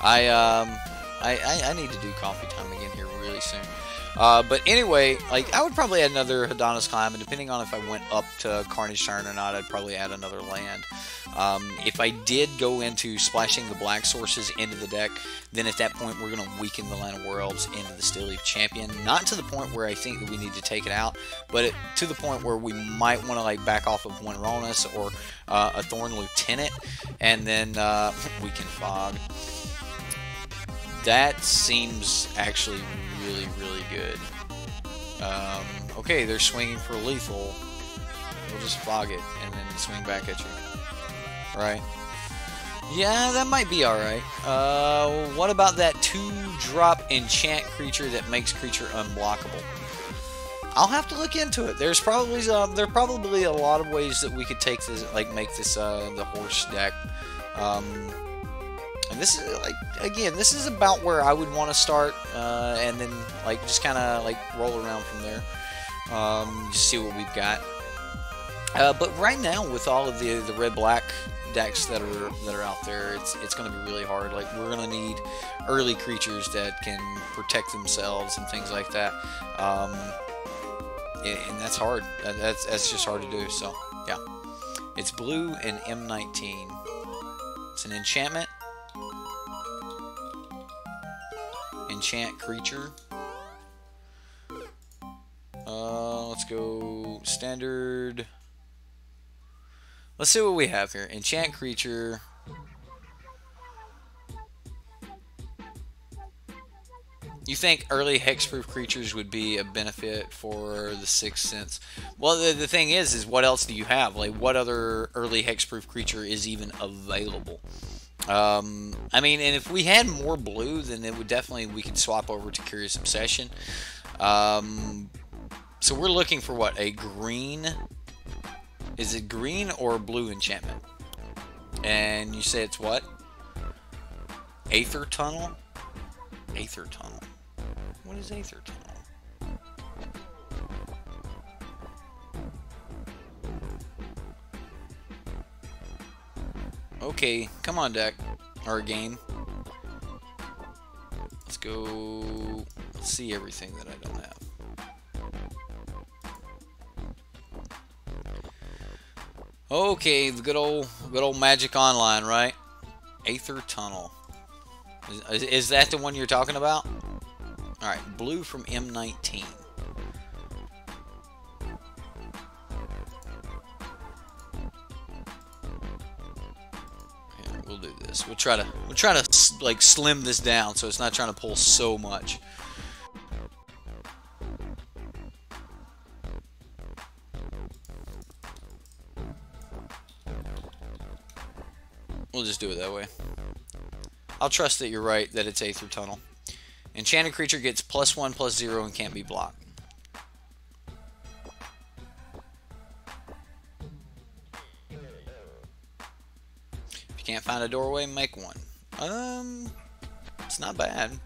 Speaker 1: I need to do coffee time again here really soon. But anyway, like, I would probably add another Adonis Climb, and depending on if I went up to Carnage Tyrant or not, I'd probably add another land. If I did go into splashing the black sources into the deck, then at that point we're going to weaken the Land of Werewolves into the Steel-Leaf Champion. Not to the point where I think that we need to take it out, but to the point where we might want to like back off of one Ronus or a Thorn Lieutenant, and then weaken Fog. That seems actually really, really good. Okay, they're swinging for lethal. We'll just fog it and then swing back at you. Right? Yeah, that might be alright. What about that 2-drop enchant creature that makes creature unblockable? I'll have to look into it. There's probably there are probably a lot of ways that we could take this, like make this the horse deck. And this is like, again, this is about where I would want to start, and then like just kind of like roll around from there. Just see what we've got. But right now, with all of the red-black decks that are out there, it's going to be really hard. Like, we're going to need early creatures that can protect themselves and things like that. And that's hard. That's just hard to do. So yeah, it's blue and M19. It's an enchantment. Enchant creature. Let's go standard. Let's see what we have here. Enchant creature. You think early hexproof creatures would be a benefit for the Sixth Sense? Well, the thing is what else do you have? Like, what other early hexproof creature is even available? I mean, and if we had more blue, then it would definitely, we could swap over to Curious Obsession. So we're looking for what? A green? Is it green or blue enchantment? And you say it's what? Aether Tunnel? Aether Tunnel. What is Aether Tunnel? Okay, come on, deck. Or game. go see everything that I don't have. Okay, the good old Magic Online, right? Aether Tunnel. Is that the one you're talking about? All right, blue from M19. Here, we'll do this. We'll try to like slim this down so it's not trying to pull so much. We'll just do it that way. I'll trust that you're right, that it's Aether Tunnel. Enchanted creature gets +1/+0 and can't be blocked. If you can't find a doorway, make one. It's not bad.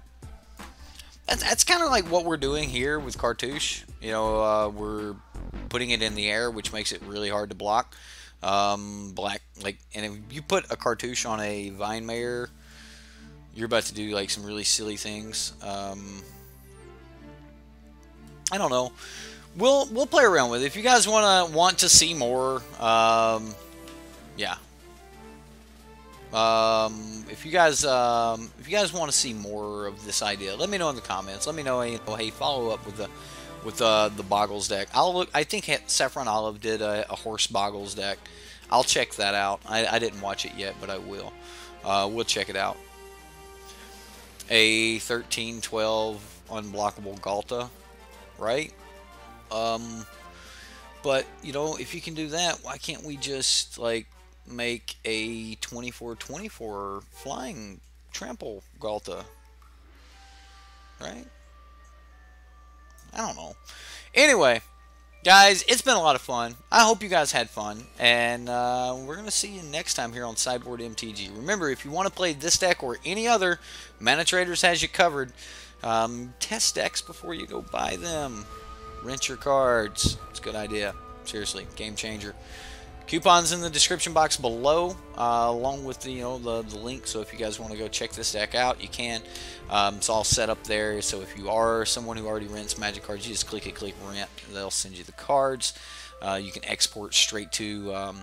Speaker 1: That's kind of like what we're doing here with Cartouche. You know, we're putting it in the air, which makes it really hard to block. Black, like, and if you put a Cartouche on a Vine Mayor, you're about to do like some really silly things. I don't know. We'll play around with it. If you guys want to see more, yeah. If you guys want to see more of this idea, let me know in the comments. Let me know. Hey, follow up with the Boggles deck. I think Saffron Olive did a Horse Boggles deck. I'll check that out. I didn't watch it yet, but I will. We'll check it out. A 13/12 unblockable Galta, right? But you know, if you can do that, why can't we just like make a 24/24 flying trample Galta, right? I don't know. Anyway, guys, it's been a lot of fun. I hope you guys had fun, and we're going to see you next time here on Sideboard MTG. Remember, if you want to play this deck or any other, manatraders has you covered. Test decks before you go buy them. Rent your cards. It's a good idea. Seriously, game changer. Coupons in the description box below, along with the the link. So if you guys want to go check this deck out, you can. It's all set up there. So if you are someone who already rents Magic cards, you just click rent. They'll send you the cards. You can export straight to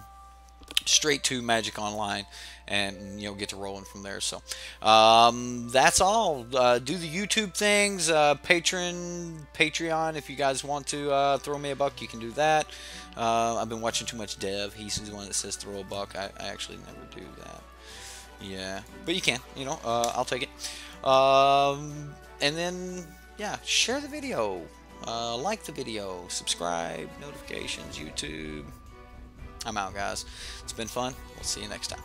Speaker 1: Magic Online, and get to rolling from there. So that's all. Do the YouTube things, Patreon. If you guys want to throw me a buck, you can do that. I've been watching too much Dev. He's the one that says throw a buck. I actually never do that. Yeah, but you can. I'll take it. And then yeah, share the video, like the video, subscribe, notifications, YouTube. I'm out, guys. It's been fun. We'll see you next time.